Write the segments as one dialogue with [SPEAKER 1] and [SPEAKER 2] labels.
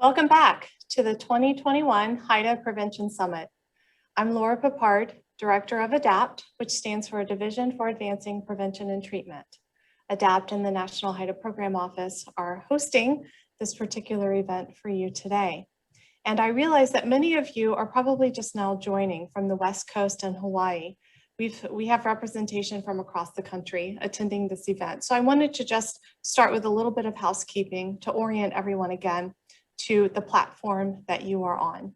[SPEAKER 1] Welcome back to the 2021 HIDA Prevention Summit. I'm Laura Papard, Director of ADAPT, which stands for Division for Advancing Prevention and Treatment. ADAPT and the National HIDA Program Office are hosting this particular event for you today. And I realize that many of you are probably just now joining from the West Coast and Hawaii. We have representation from across the country attending this event. So I wanted to just start with a little bit of housekeeping to orient everyone again to the platform that you are on.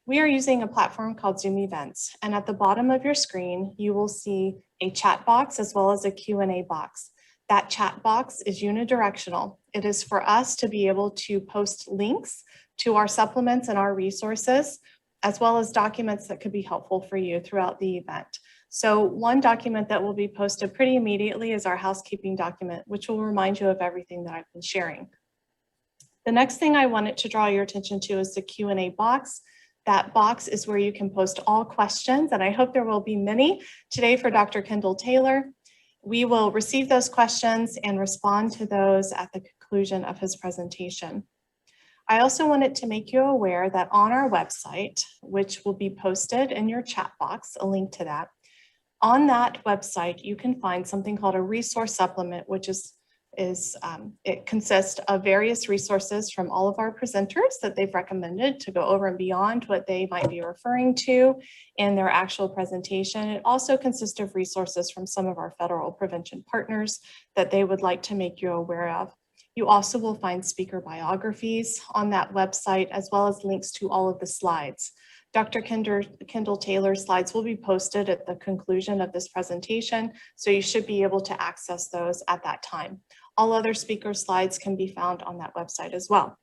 [SPEAKER 1] We are using a platform called Zoom Events, and at the bottom of your screen, you will see a chat box as well as a Q&A box. That chat box is unidirectional. It is for us to be able to post links to our supplements and our resources, as well as documents that could be helpful for you throughout the event. So one document that will be posted pretty immediately is our housekeeping document, which will remind you of everything that I've been sharing. The next thing I wanted to draw your attention to is the Q&A box. That box is where you can post all questions, and I hope there will be many today for Dr. Kendall Taylor. We will receive those questions and respond to those at the conclusion of his presentation. I also wanted to make you aware that on our website, which will be posted in your chat box, a link to that, on that website, you can find something called a resource supplement, which it consists of various resources from all of our presenters that they've recommended to go over and beyond what they might be referring to in their actual presentation. It also consists of resources from some of our federal prevention partners that they would like to make you aware of. You also will find speaker biographies on that website, as well as links to all of the slides. Dr. Kendall Taylor's slides will be posted at the conclusion of this presentation, so you should be able to access those at that time. All other speaker slides can be found on that website as well.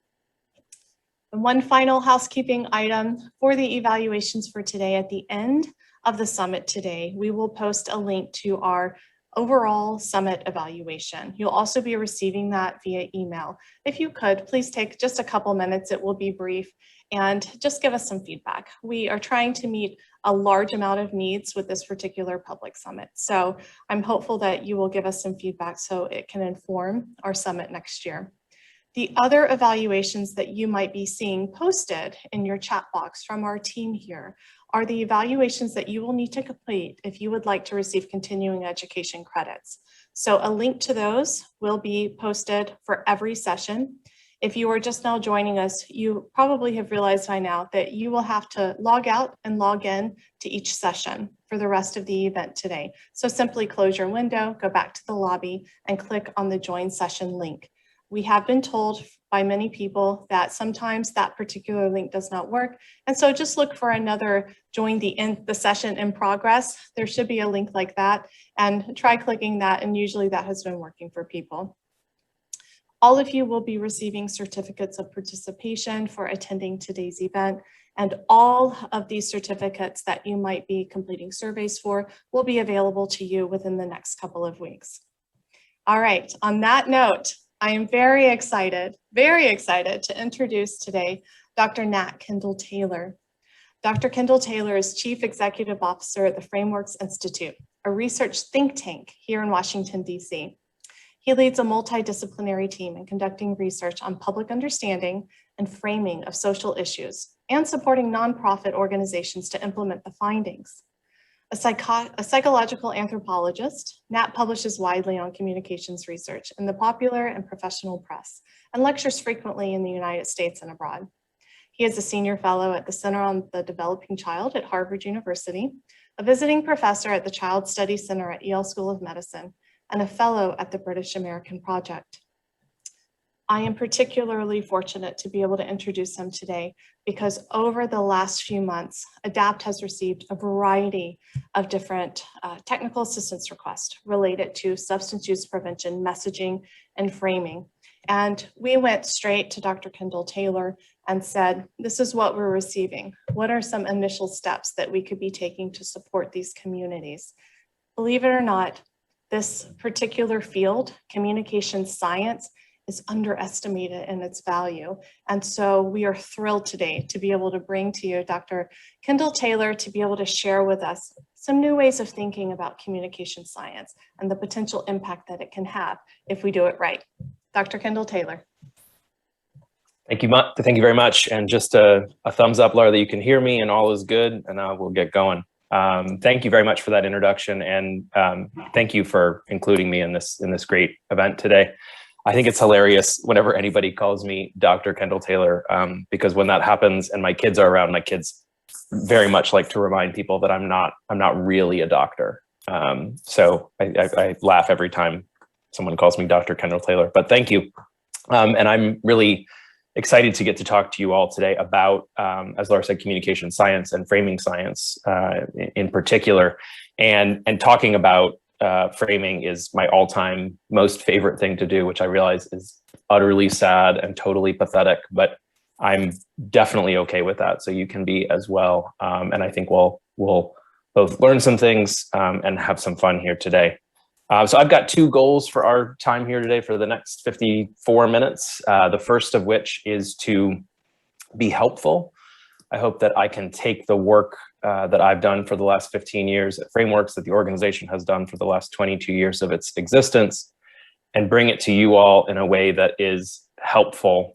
[SPEAKER 1] And one final housekeeping item for the evaluations for today. At the end of the summit today, we will post a link to our overall summit evaluation. You'll also be receiving that via email. If you could, please take just a couple minutes. It will be brief, and just give us some feedback. We are trying to meet a large amount of needs with this particular public summit. So I'm hopeful that you will give us some feedback so it can inform our summit next year. The other evaluations that you might be seeing posted in your chat box from our team here are the evaluations that you will need to complete if you would like to receive continuing education credits. So a link to those will be posted for every session. If you are just now joining us, you probably have realized by now that you will have to log out and log in to each session for the rest of the event today. So simply close your window, go back to the lobby, and click on the Join Session link. We have been told by many people that sometimes that particular link does not work. And so just look for another Join the Session in Progress. There should be a link like that, and try clicking that, and usually that has been working for people. All of you will be receiving certificates of participation for attending today's event, and all of these certificates that you might be completing surveys for will be available to you within the next couple of weeks. All right, on that note, I am very excited to introduce today Dr. Nat Kendall Taylor. Dr. Kendall Taylor is Chief Executive Officer at the Frameworks Institute, a research think tank here in Washington, D.C. He leads a multidisciplinary team in conducting research on public understanding and framing of social issues, and supporting nonprofit organizations to implement the findings. A psychological anthropologist, Nat publishes widely on communications research in the popular and professional press, and lectures frequently in the United States and abroad. He is a senior fellow at the Center on the Developing Child at Harvard University, a visiting professor at the Child Studies Center at Yale School of Medicine, and a fellow at the British American Project. I am particularly fortunate to be able to introduce him today because over the last few months, ADAPT has received a variety of different technical assistance requests related to substance use prevention, messaging, and framing. And we went straight to Dr. Kendall Taylor and said, this is what we're receiving. What are some initial steps that we could be taking to support these communities? Believe it or not, this particular field, communication science, is underestimated in its value. And so we are thrilled today to be able to bring to you Dr. Kendall Taylor to be able to share with us some new ways of thinking about communication science and the potential impact that it can have if we do it right. Dr. Kendall Taylor.
[SPEAKER 2] Thank you very much. And just a thumbs up, Laura, that you can hear me and all is good, and we'll get going. Thank you very much for that introduction, and thank you for including me in this great event today. I think it's hilarious whenever anybody calls me Dr. Kendall Taylor, because when that happens and my kids are around, my kids very much like to remind people that I'm not really a doctor. So I laugh every time someone calls me Dr. Kendall Taylor, but thank you. And I'm really excited to get to talk to you all today about, as Laura said, communication science and framing science in particular. And talking about framing is my all-time most favorite thing to do, which I realize is utterly sad and totally pathetic, but I'm definitely okay with that. So you can be as well. And I think we'll both learn some things and have some fun here today. So I've got two goals for our time here today for the next 54 minutes. The first of which is to be helpful. I hope that I can take the work that I've done for the last 15 years at Frameworks, that the organization has done for the last 22 years of its existence, and bring it to you all in a way that is helpful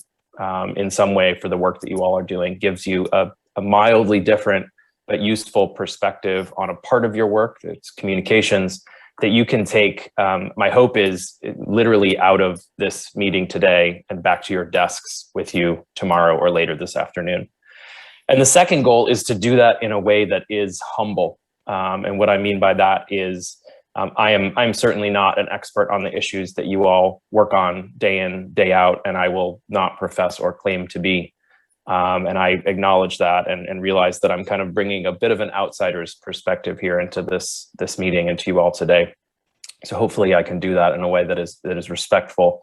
[SPEAKER 2] in some way for the work that you all are doing, gives you a mildly different but useful perspective on a part of your work, it's communications, that you can take, my hope is literally out of this meeting today and back to your desks with you tomorrow or later this afternoon. And the second goal is to do that in a way that is humble. And what I mean by that is I'm certainly not an expert on the issues that you all work on day in, day out, and I will not profess or claim to be. And I acknowledge that and realize that I'm kind of bringing a bit of an outsider's perspective here into this meeting and to you all today. So hopefully I can do that in a way that is respectful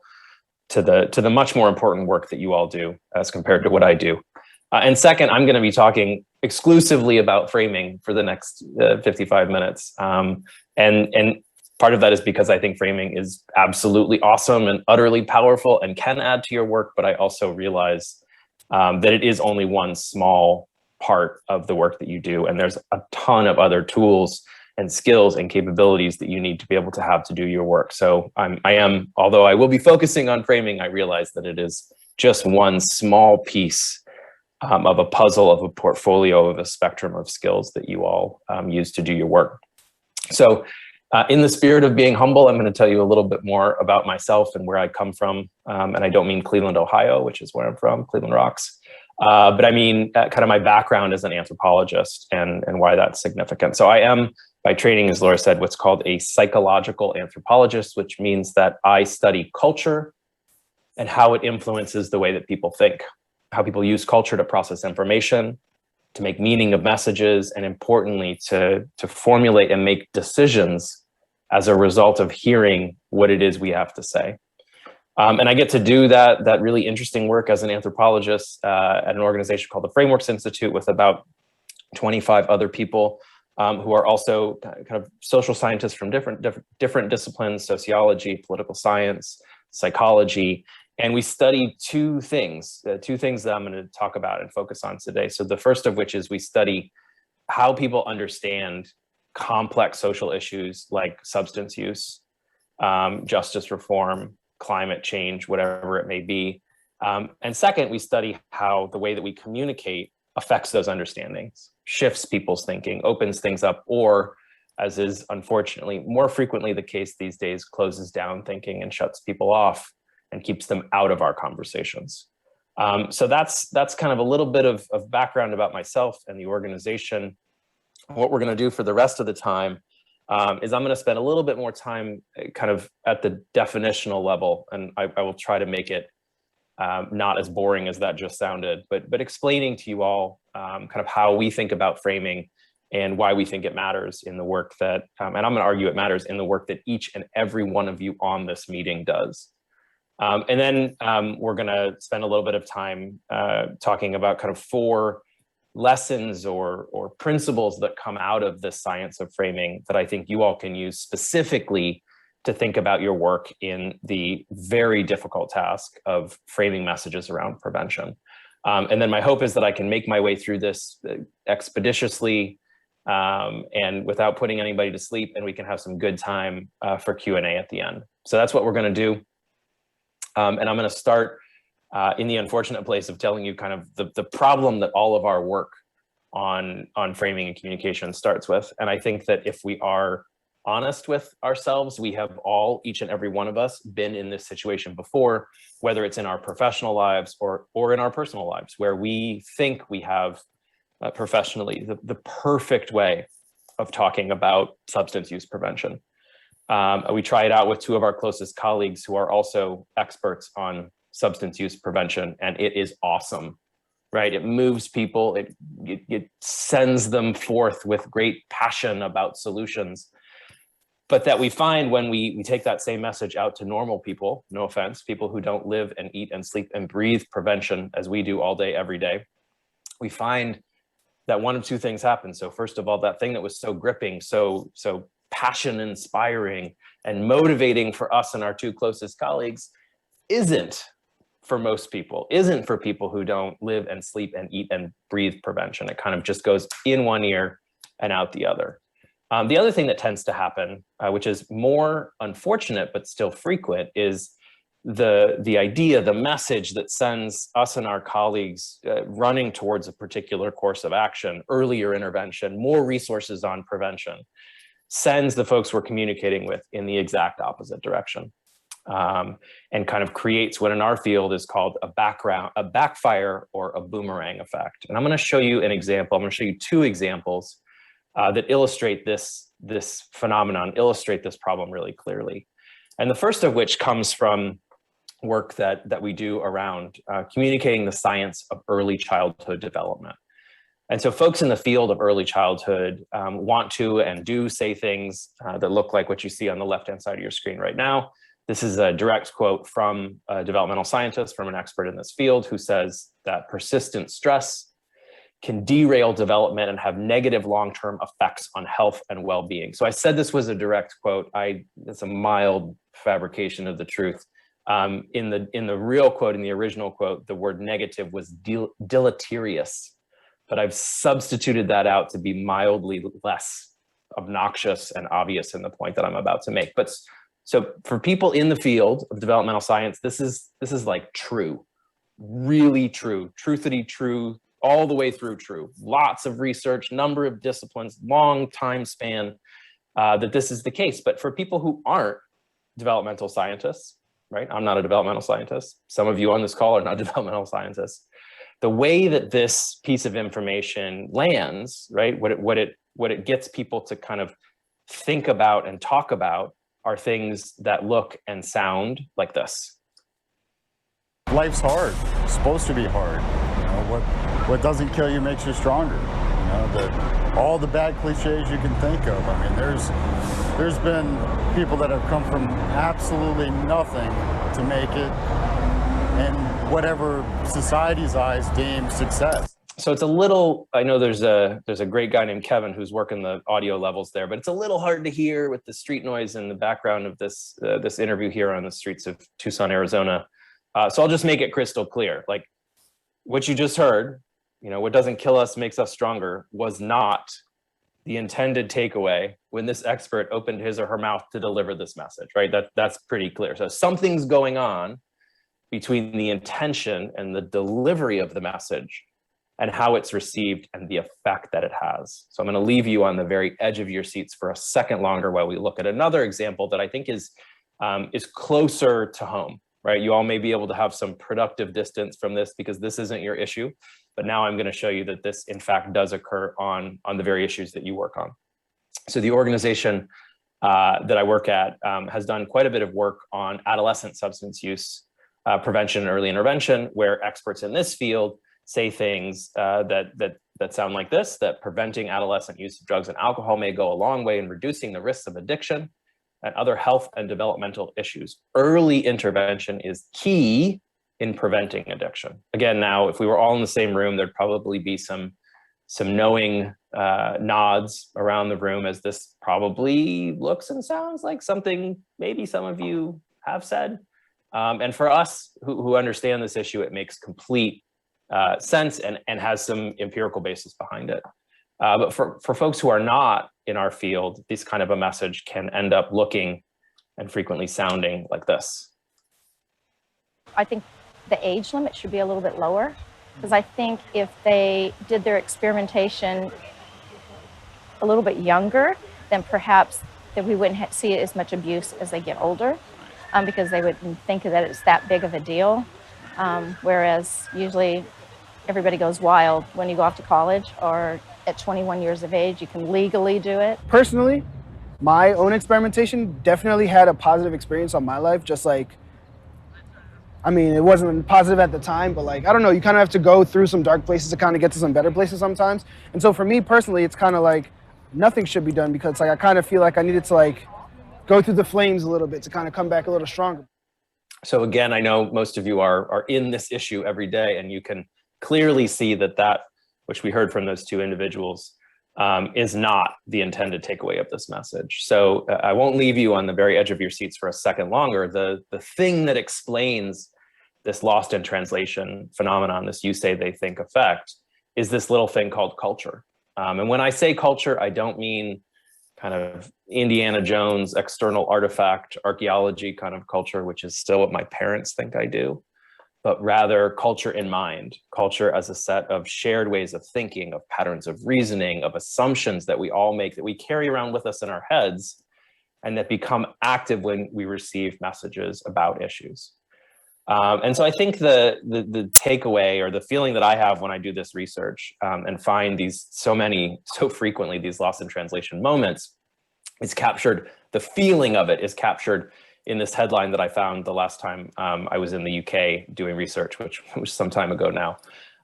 [SPEAKER 2] to the much more important work that you all do as compared to what I do. And second, I'm going to be talking exclusively about framing for the next 55 minutes. And part of that is because I think framing is absolutely awesome and utterly powerful and can add to your work, but I also realize that it is only one small part of the work that you do. And there's a ton of other tools and skills and capabilities that you need to be able to have to do your work. So although I will be focusing on framing, I realize that it is just one small piece of a puzzle, of a portfolio, of a spectrum of skills that you all use to do your work. So in the spirit of being humble, I'm going to tell you a little bit more about myself and where I come from. And I don't mean Cleveland, Ohio, which is where I'm from, Cleveland rocks. But I mean kind of my background as an anthropologist and why that's significant. So I am, by training, as Laura said, what's called a psychological anthropologist, which means that I study culture and how it influences the way that people think, how people use culture to process information, to make meaning of messages, and importantly, to formulate and make decisions as a result of hearing what it is we have to say. And I get to do that really interesting work as an anthropologist at an organization called the Frameworks Institute with about 25 other people who are also kind of social scientists from different disciplines, sociology, political science, psychology. And we study two things that I'm going to talk about and focus on today. So the first of which is we study how people understand complex social issues like substance use, justice reform, climate change, whatever it may be. And second, we study how the way that we communicate affects those understandings, shifts people's thinking, opens things up, or, as is unfortunately more frequently the case these days, closes down thinking and shuts people off and keeps them out of our conversations. So that's kind of a little bit of background about myself and the organization. What we're going to do for the rest of the time is I'm going to spend a little bit more time kind of at the definitional level, and I will try to make it not as boring as that just sounded, but explaining to you all kind of how we think about framing and why we think it matters in the work that, and I'm going to argue it matters in the work that each and every one of you on this meeting does. And then we're going to spend a little bit of time talking about kind of 4 lessons or principles that come out of the science of framing that I think you all can use specifically to think about your work in the very difficult task of framing messages around prevention. And then my hope is that I can make my way through this expeditiously and without putting anybody to sleep, and we can have some good time for Q&A at the end. So that's what we're going to do. And I'm going to start in the unfortunate place of telling you kind of the problem that all of our work on framing and communication starts with. And I think that if we are honest with ourselves, we have all, each and every one of us, been in this situation before, whether it's in our professional lives or in our personal lives, where we think we have professionally the perfect way of talking about substance use prevention. We try it out with two of our closest colleagues who are also experts on substance use prevention, and it is awesome, right? It moves people, it sends them forth with great passion about solutions. But that we find when we take that same message out to normal people, no offense, people who don't live and eat and sleep and breathe prevention as we do all day, every day, we find that one of two things happen. So first of all, that thing that was so gripping, so passion inspiring and motivating for us and our two closest colleagues isn't for most people, isn't for people who don't live and sleep and eat and breathe prevention. It kind of just goes in one ear and out the other. The other thing that tends to happen, which is more unfortunate but still frequent, is the idea, the message that sends us and our colleagues running towards a particular course of action, earlier intervention, more resources on prevention, sends the folks we're communicating with in the exact opposite direction, and kind of creates what in our field is called a backfire or a boomerang effect. And I'm going to show you an example. I'm going to show you two examples that illustrate this phenomenon, illustrate this problem really clearly. And the first of which comes from work that we do around communicating the science of early childhood development. And so folks in the field of early childhood want to and do say things that look like what you see on the left-hand side of your screen right now. This is a direct quote from a developmental scientist, from an expert in this field, who says that persistent stress can derail development and have negative long-term effects on health and well-being. So I said this was a direct quote. It's a mild fabrication of the truth. In the real quote, in the original quote, the word negative was deleterious, but I've substituted that out to be mildly less obnoxious and obvious in the point that I'm about to make. But so for people in the field of developmental science, this is like true, really true, truthity true, all the way through true. Lots of research, number of disciplines, long time span that this is the case. But for people who aren't developmental scientists, right? I'm not a developmental scientist. Some of you on this call are not developmental scientists. The way that this piece of information lands, right? What it gets people to kind of think about and talk about are things that look and sound like this.
[SPEAKER 3] Life's hard. It's supposed to be hard. You know, what doesn't kill you makes you stronger. You know, all the bad cliches you can think of. I mean, there's been people that have come from absolutely nothing to make it in whatever society's eyes deems success.
[SPEAKER 2] So it's a little, I know there's a great guy named Kevin who's working the audio levels there, but it's a little hard to hear with the street noise in the background of this interview here on the streets of Tucson, Arizona. So I'll just make it crystal clear. Like what you just heard, you know, what doesn't kill us makes us stronger, was not the intended takeaway when this expert opened his or her mouth to deliver this message, right? That's pretty clear. So something's going on between the intention and the delivery of the message and how it's received and the effect that it has. So I'm going to leave you on the very edge of your seats for a second longer while we look at another example that I think is closer to home, right? You all may be able to have some productive distance from this because this isn't your issue, but now I'm going to show you that this in fact does occur on the very issues that you work on. So the organization that I work at has done quite a bit of work on adolescent substance use prevention and early intervention, where experts in this field say things that sound like this, that preventing adolescent use of drugs and alcohol may go a long way in reducing the risks of addiction and other health and developmental issues. Early intervention is key in preventing addiction. Again, now, if we were all in the same room, there'd probably be some knowing nods around the room, as this probably looks and sounds like something maybe some of you have said. And for us who understand this issue, it makes complete sense and has some empirical basis behind it. But for folks who are not in our field, this kind of a message can end up looking and frequently sounding like this.
[SPEAKER 4] I think the age limit should be a little bit lower, because I think if they did their experimentation a little bit younger, then perhaps that we wouldn't see as much abuse as they get older, because they wouldn't think that it's that big of a deal. Whereas usually everybody goes wild when you go off to college, or at 21 years of age, you can legally do it.
[SPEAKER 5] Personally, my own experimentation definitely had a positive experience on my life. Just like, I mean, it wasn't positive at the time, but like, I don't know, you kind of have to go through some dark places to kind of get to some better places sometimes. And so for me personally, it's kind of like nothing should be done, because like I kind of feel like I needed to like go through the flames a little bit to kind of come back a little stronger.
[SPEAKER 2] So again, I know most of you are in this issue every day, and you can clearly see that which we heard from those two individuals is not the intended takeaway of this message. So I won't leave you on the very edge of your seats for a second longer. The thing that explains this lost in translation phenomenon, this you say, they think effect, is this little thing called culture. And when I say culture, I don't mean kind of Indiana Jones, external artifact, archaeology kind of culture, which is still what my parents think I do, but rather culture in mind, culture as a set of shared ways of thinking, of patterns of reasoning, of assumptions that we all make, that we carry around with us in our heads, and that become active when we receive messages about issues. And so I think the takeaway, or the feeling that I have when I do this research and find so frequently these lost in translation moments, is captured, the feeling of it is captured in this headline that I found the last time I was in the UK doing research, which was some time ago now.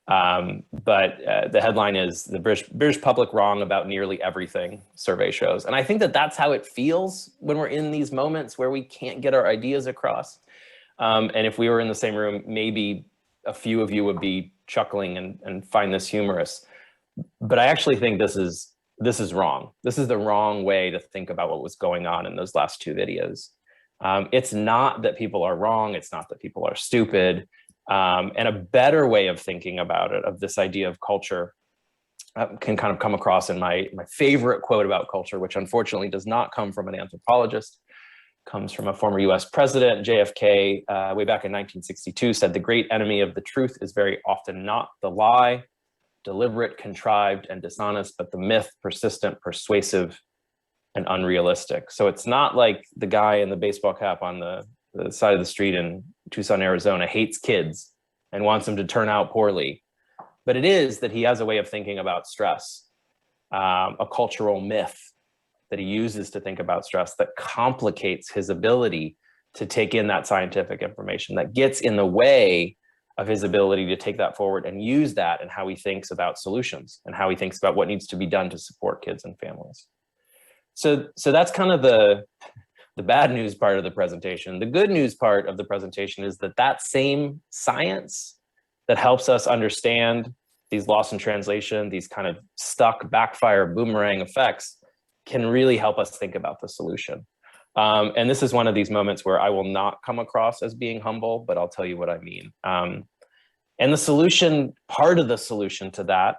[SPEAKER 2] But the headline is, "The British public wrong about nearly everything, survey shows." And I think that that's how it feels when we're in these moments where we can't get our ideas across. And if we were in the same room, maybe a few of you would be chuckling and find this humorous. But I actually think this is wrong. This is the wrong way to think about what was going on in those last two videos. It's not that people are wrong. It's not that people are stupid. And a better way of thinking about it, of this idea of culture, can kind of come across in my favorite quote about culture, which unfortunately does not come from an anthropologist, comes from a former US president. JFK, way back in 1962, said, "The great enemy of the truth is very often not the lie, deliberate, contrived, and dishonest, but the myth, persistent, persuasive, and unrealistic." So it's not like the guy in the baseball cap on the side of the street in Tucson, Arizona hates kids and wants them to turn out poorly. But it is that he has a way of thinking about stress, a cultural myth that he uses to think about stress that complicates his ability to take in that scientific information, that gets in the way of his ability to take that forward and use that in how he thinks about solutions and how he thinks about what needs to be done to support kids and families. So that's kind of the bad news part of the presentation. The good news part of the presentation is that same science that helps us understand these lost in translation, these kind of stuck backfire boomerang effects, can really help us think about the solution. And this is one of these moments where I will not come across as being humble, but I'll tell you what I mean. And the solution, part of the solution to that,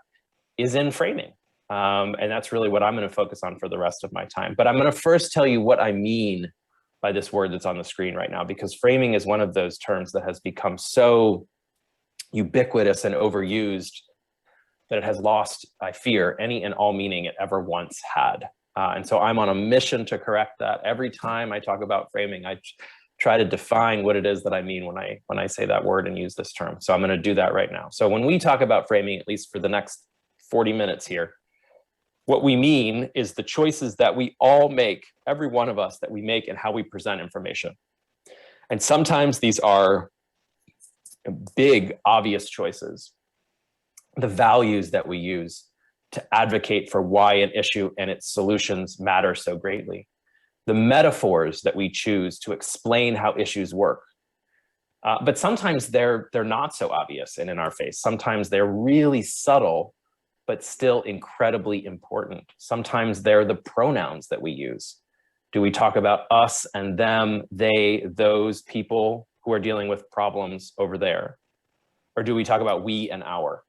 [SPEAKER 2] is in framing. And that's really what I'm going to focus on for the rest of my time. But I'm going to first tell you what I mean by this word that's on the screen right now, because framing is one of those terms that has become so ubiquitous and overused that it has lost, I fear, any and all meaning it ever once had. And so I'm on a mission to correct that. Every time I talk about framing, I try to define what it is that I mean when I say that word and use this term. So I'm going to do that right now. So when we talk about framing, at least for the next 40 minutes here, what we mean is the choices that we all make, every one of us, that we make in how we present information. And sometimes these are big, obvious choices. The values that we use to advocate for why an issue and its solutions matter so greatly. The metaphors that we choose to explain how issues work. But sometimes they're not so obvious and in our face. Sometimes they're really subtle, but still incredibly important. Sometimes they're the pronouns that we use. Do we talk about us and them, they, those people who are dealing with problems over there? Or do we talk about we and our?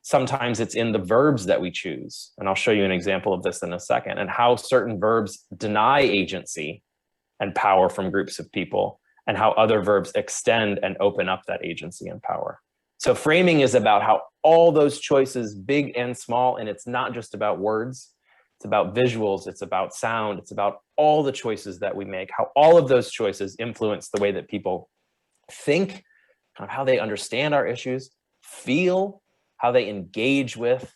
[SPEAKER 2] Sometimes it's in the verbs that we choose. And I'll show you an example of this in a second, and how certain verbs deny agency and power from groups of people and how other verbs extend and open up that agency and power. So framing is about how all those choices, big and small, and it's not just about words, it's about visuals, it's about sound, it's about all the choices that we make, how all of those choices influence the way that people think, kind of how they understand our issues, feel, how they engage with,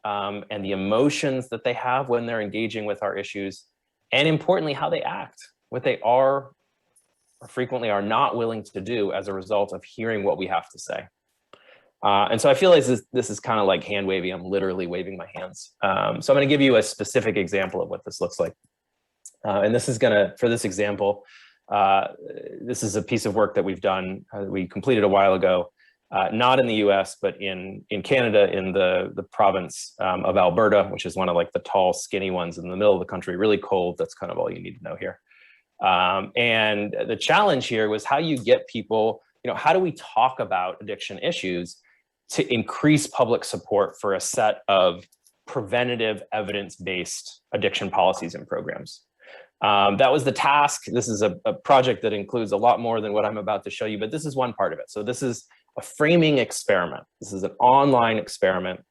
[SPEAKER 2] and the emotions that they have when they're engaging with our issues, and importantly, how they act, what they are or frequently are not willing to do as a result of hearing what we have to say. And so I feel like this is kind of like hand wavy. I'm literally waving my hands. So I'm going to give you a specific example of what this looks like. And this is for this example, this is a piece of work that we've done, we completed a while ago, not in the US, but in Canada, in the province of Alberta, which is one of like the tall, skinny ones in the middle of the country, really cold. That's kind of all you need to know here. And the challenge here was how you get people, how do we talk about addiction issues to increase public support for a set of preventative evidence-based addiction policies and programs. That was the task. This is a project that includes a lot more than what I'm about to show you, but this is one part of it. So this is a framing experiment. This is an online experiment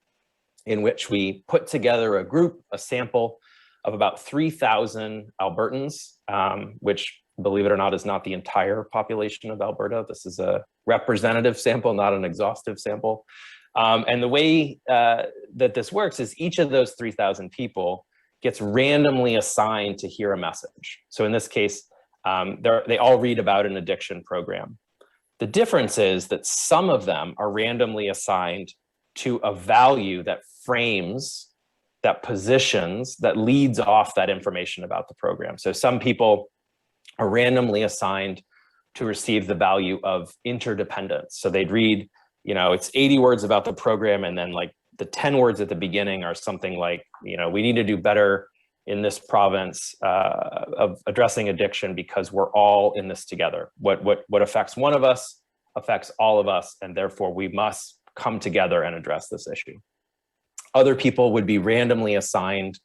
[SPEAKER 2] in which we put together a sample of about 3,000 Albertans, which, believe it or not, is not the entire population of Alberta. This is a representative sample, not an exhaustive sample. And the way that this works is each of those 3,000 people gets randomly assigned to hear a message. So in this case, they all read about an addiction program. The difference is that some of them are randomly assigned to a value that frames, that positions, that leads off that information about the program. So some people are randomly assigned to receive the value of interdependence. So they'd read, it's 80 words about the program, and then like the 10 words at the beginning are something like, we need to do better in this province of addressing addiction because we're all in this together. What affects one of us affects all of us, and therefore we must come together and address this issue. Other people would be randomly assigned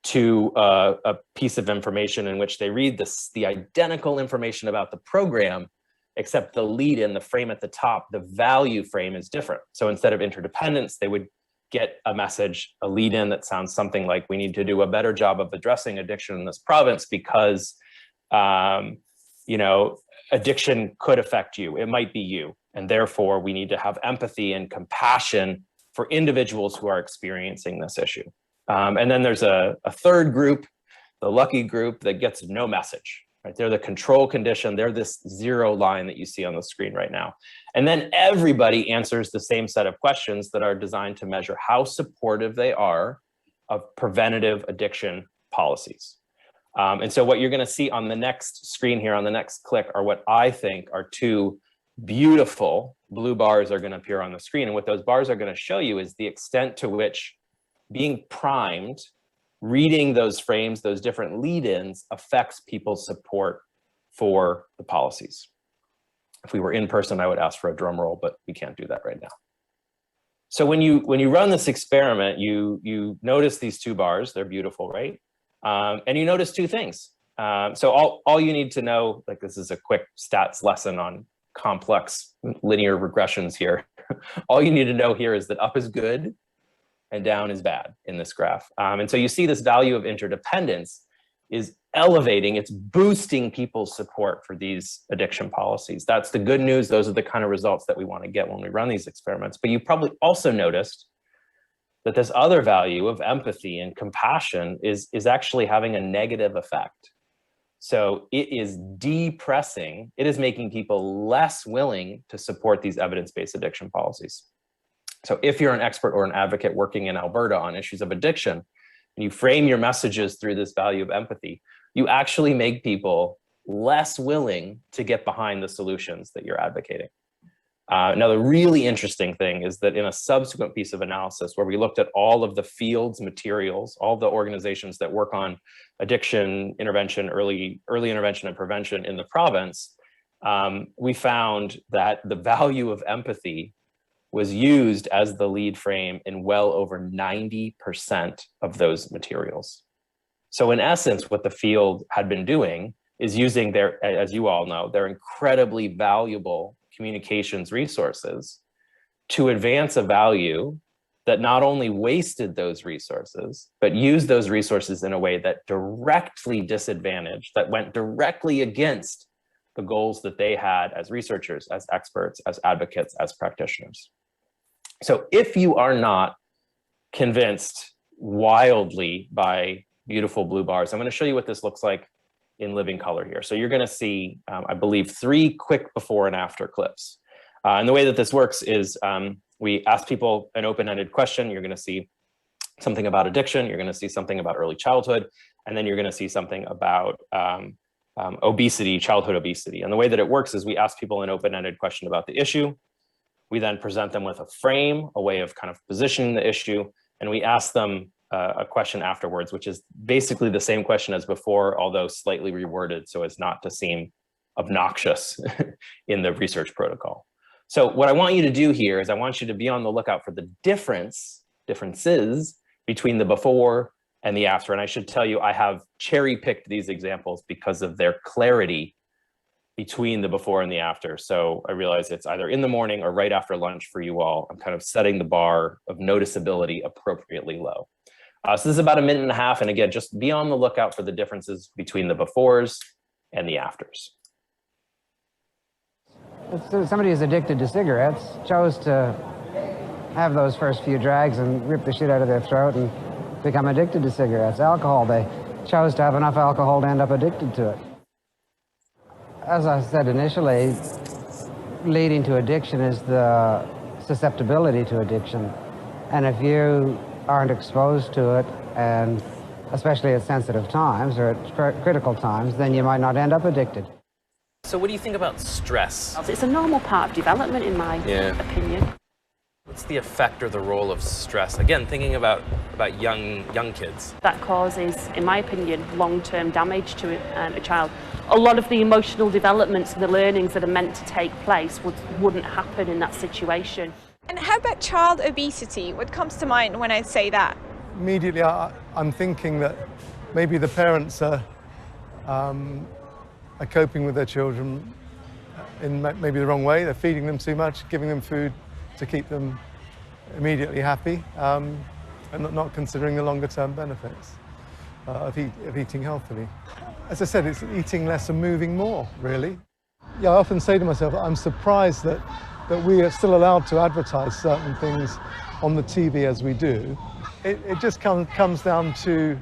[SPEAKER 2] to a piece of information in which they read the identical information about the program, except the lead in, the frame at the top, the value frame is different. So instead of interdependence, they would get a message, a lead in that sounds something like, we need to do a better job of addressing addiction in this province because, addiction could affect you. It might be you. And therefore we need to have empathy and compassion for individuals who are experiencing this issue. And then there's a third group, the lucky group, that gets no message, right? They're the control condition. They're this 0 line that you see on the screen right now. And then everybody answers the same set of questions that are designed to measure how supportive they are of preventative addiction policies. And so what you're going to see on the next screen here, on the next click, are what I think are 2 beautiful blue bars are going to appear on the screen. And what those bars are going to show you is the extent to which being primed, reading those frames, those different lead-ins, affects people's support for the policies. If we were in person, I would ask for a drum roll, but we can't do that right now. So when you run this experiment, you notice these 2 bars. They're beautiful, right? And you notice 2 things. So all you need to know, like this is a quick stats lesson on complex linear regressions here. All you need to know here is that up is good and down is bad in this graph. And so you see this value of interdependence is elevating, it's boosting people's support for these addiction policies. That's the good news. Those are the kind of results that we want to get when we run these experiments. But you probably also noticed that this other value of empathy and compassion is actually having a negative effect. So it is depressing, it is making people less willing to support these evidence-based addiction policies. So if you're an expert or an advocate working in Alberta on issues of addiction, and you frame your messages through this value of empathy, you actually make people less willing to get behind the solutions that you're advocating. Now, the really interesting thing is that in a subsequent piece of analysis where we looked at all of the field's materials, all the organizations that work on addiction intervention, early intervention and prevention in the province, we found that the value of empathy was used as the lead frame in well over 90% of those materials. So in essence, what the field had been doing is using their, as you all know, their incredibly valuable communications resources to advance a value that not only wasted those resources, but used those resources in a way that directly disadvantaged, that went directly against the goals that they had as researchers, as experts, as advocates, as practitioners. So if you are not convinced wildly by beautiful blue bars, I'm going to show you what this looks like in living color here. So you're going to see, I believe, 3 quick before and after clips. And the way that this works is we ask people an open-ended question. You're going to see something about addiction. You're going to see something about early childhood. And then you're going to see something about obesity, childhood obesity. And the way that it works is we ask people an open-ended question about the issue. We then present them with a frame, a way of kind of positioning the issue. And we ask them a question afterwards, which is basically the same question as before, although slightly reworded so as not to seem obnoxious in the research protocol. So what I want you to do here is I want you to be on the lookout for the differences between the before and the after. And I should tell you, I have cherry-picked these examples because of their clarity between the before and the after. So I realize it's either in the morning or right after lunch for you all. I'm kind of setting the bar of noticeability appropriately low. So this is about 1.5 minutes. And again, just be on the lookout for the differences between the befores and the afters.
[SPEAKER 6] If somebody who's addicted to cigarettes chose to have those first few drags and rip the shit out of their throat and become addicted to cigarettes. Alcohol, they chose to have enough alcohol to end up addicted to it. As I said initially, leading to addiction is the susceptibility to addiction. And if you aren't exposed to it, and especially at sensitive times or at critical times, then you might not end up addicted.
[SPEAKER 2] So what do you think about stress?
[SPEAKER 7] It's a normal part of development, in my opinion.
[SPEAKER 2] What's the effect or the role of stress? Again, thinking about young kids.
[SPEAKER 7] That causes, in my opinion, long-term damage to a child. A lot of the emotional developments and the learnings that are meant to take place wouldn't happen in that situation.
[SPEAKER 8] And how about child obesity? What comes to mind when I say that?
[SPEAKER 9] Immediately, I'm thinking that maybe the parents are coping with their children in maybe the wrong way. They're feeding them too much, giving them food to keep them immediately happy, and not considering the longer-term benefits of eating healthily. As I said, it's eating less and moving more, really. Yeah, I often say to myself, I'm surprised that we are still allowed to advertise certain things on the TV as we do. It just comes down to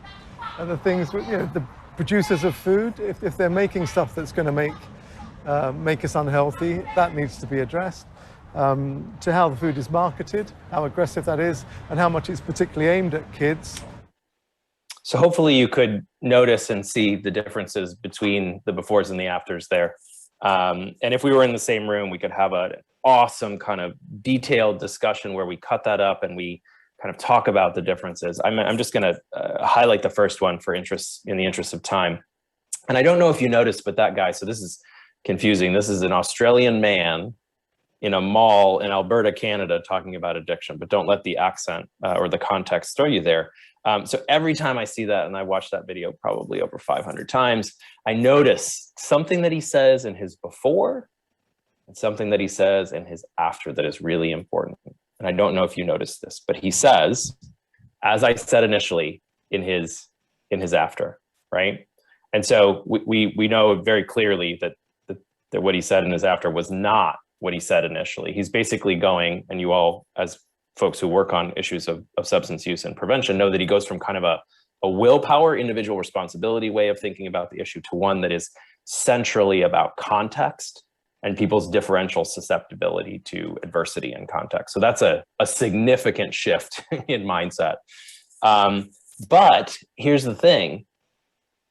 [SPEAKER 9] the things, the producers of food. If they're making stuff that's going to make us unhealthy, that needs to be addressed. To how the food is marketed, how aggressive that is, and how much it's particularly aimed at kids.
[SPEAKER 2] So hopefully you could notice and see the differences between the befores and the afters there. And if we were in the same room, we could have an awesome kind of detailed discussion where we cut that up and we kind of talk about the differences. I'm just going to highlight the first one for in the interest of time. And I don't know if you noticed, but that guy, so this is confusing. This is an Australian man in a mall in Alberta, Canada, talking about addiction, but don't let the accent or the context throw you there. So every time I see that, and I watch that video probably over 500 times, I notice something that he says in his before and something that he says in his after that is really important. And I don't know if you noticed this, but he says, as I said initially, in his after, right? And so we know very clearly that what he said in his after was not what he said initially. He's basically going, and you all, as folks who work on issues of substance use and prevention, know that he goes from kind of a willpower, individual responsibility way of thinking about the issue to one that is centrally about context and people's differential susceptibility to adversity and context. So that's a significant shift in mindset. But here's the thing,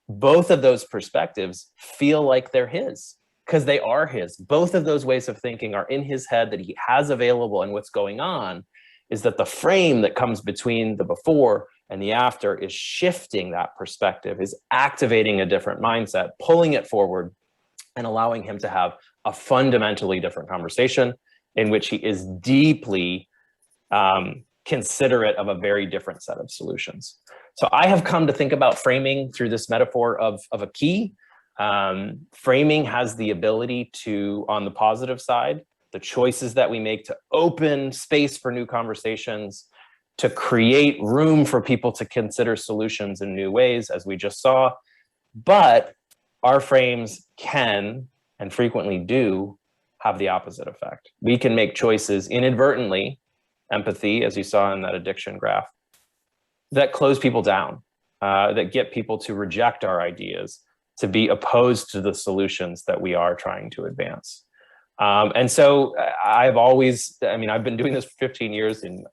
[SPEAKER 2] both of those perspectives feel like they're his, because they are his. Both of those ways of thinking are in his head that he has available, and what's going on is that the frame that comes between the before and the after is shifting that perspective, is activating a different mindset, pulling it forward, and allowing him to have a fundamentally different conversation in which he is deeply considerate of a very different set of solutions. So I have come to think about framing through this metaphor of a key. Framing has the ability to, on the positive side, the choices that we make to open space for new conversations, to create room for people to consider solutions in new ways, as we just saw. But our frames can, and frequently do, have the opposite effect. We can make choices inadvertently, empathy, as you saw in that addiction graph, that close people down, that get people to reject our ideas, to be opposed to the solutions that we are trying to advance. And so I've always, I mean, I've been doing this for 15 years, and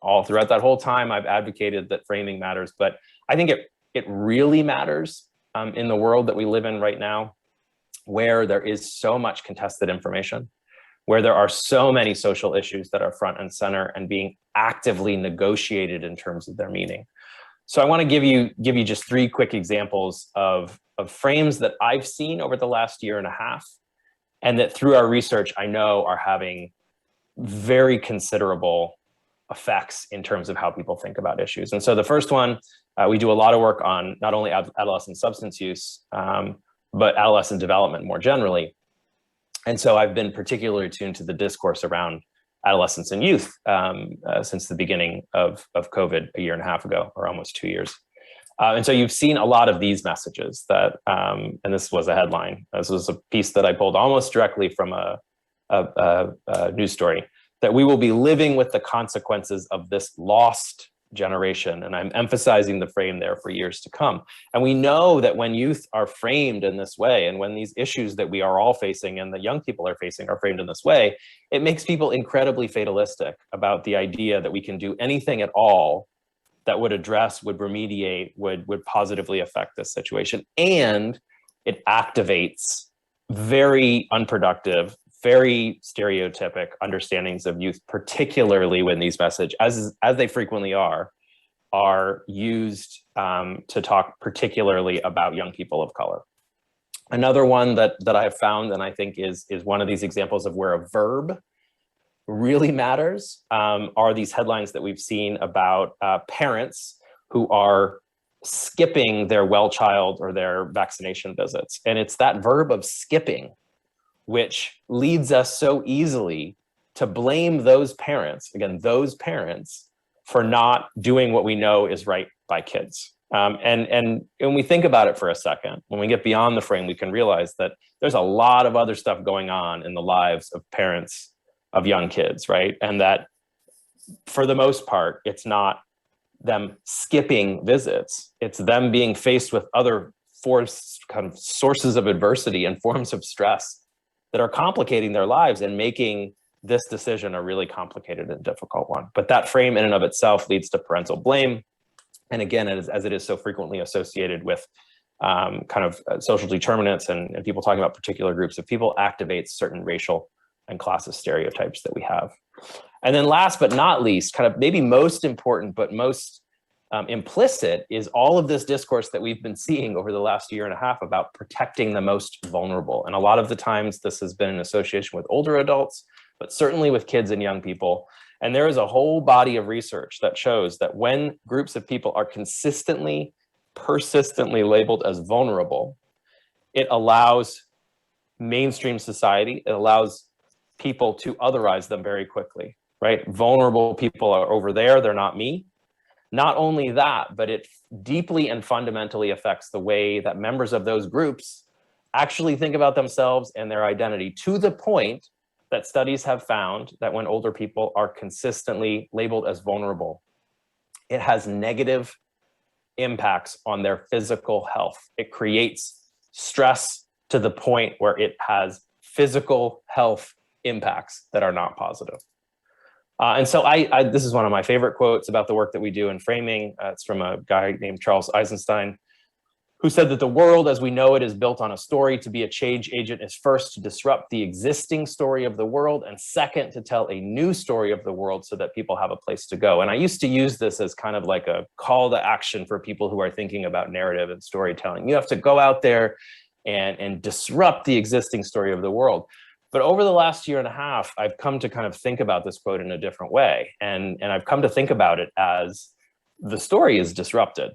[SPEAKER 2] all throughout that whole time, I've advocated that framing matters, but I think it really matters in the world that we live in right now, where there is so much contested information, where there are so many social issues that are front and center and being actively negotiated in terms of their meaning. So I want to give you just 3 quick examples of frames that I've seen over the last year and a half, and that through our research, I know are having very considerable effects in terms of how people think about issues. And so the first one, we do a lot of work on not only adolescent substance use, but adolescent development more generally. And so I've been particularly tuned to the discourse around adolescence and youth since the beginning of COVID a year and a half ago, or almost 2 years. And so you've seen a lot of these messages that, and this was a headline. This was a piece that I pulled almost directly from a news story, that we will be living with the consequences of this lost generation. And I'm emphasizing the frame there for years to come. And we know that when youth are framed in this way, and when these issues that we are all facing and the young people are facing are framed in this way, it makes people incredibly fatalistic about the idea that we can do anything at all that would address, would remediate, would positively affect this situation. And it activates very unproductive, very stereotypic understandings of youth, particularly when these messages, as they frequently are used to talk particularly about young people of color. Another one that I have found, and I think is one of these examples of where a verb really matters, are these headlines that we've seen about parents who are skipping their well child or their vaccination visits. And it's that verb of skipping which leads us so easily to blame those parents, again, those parents, for not doing what we know is right by kids. And when we think about it for a second, when we get beyond the frame, we can realize that there's a lot of other stuff going on in the lives of parents of young kids, right? And that for the most part, it's not them skipping visits, it's them being faced with other kind of sources of adversity and forms of stress that are complicating their lives and making this decision a really complicated and difficult one. But that frame in and of itself leads to parental blame. And again, as it is so frequently associated with kind of social determinants and people talking about particular groups of people, activates certain racial and classist stereotypes that we have. And then last but not least, kind of maybe most important, but most implicit, is all of this discourse that we've been seeing over the last year and a half about protecting the most vulnerable. And a lot of the times this has been in association with older adults, but certainly with kids and young people. And there is a whole body of research that shows that when groups of people are consistently, persistently labeled as vulnerable, it allows mainstream society, it allows people to otherize them very quickly, right? Vulnerable people are over there, they're not me. Not only that, but it deeply and fundamentally affects the way that members of those groups actually think about themselves and their identity, to the point that studies have found that when older people are consistently labeled as vulnerable, it has negative impacts on their physical health. It creates stress to the point where it has physical health impacts that are not positive. And so this is one of my favorite quotes about the work that we do in framing. It's from a guy named Charles Eisenstein, who said that the world as we know it is built on a story. To be a change agent is first to disrupt the existing story of the world, and second, to tell a new story of the world so that people have a place to go. And I used to use this as kind of like a call to action for people who are thinking about narrative and storytelling. You have to go out there and disrupt the existing story of the world. But over the last year and a half, I've come to kind of think about this quote in a different way. And I've come to think about it as the story is disrupted.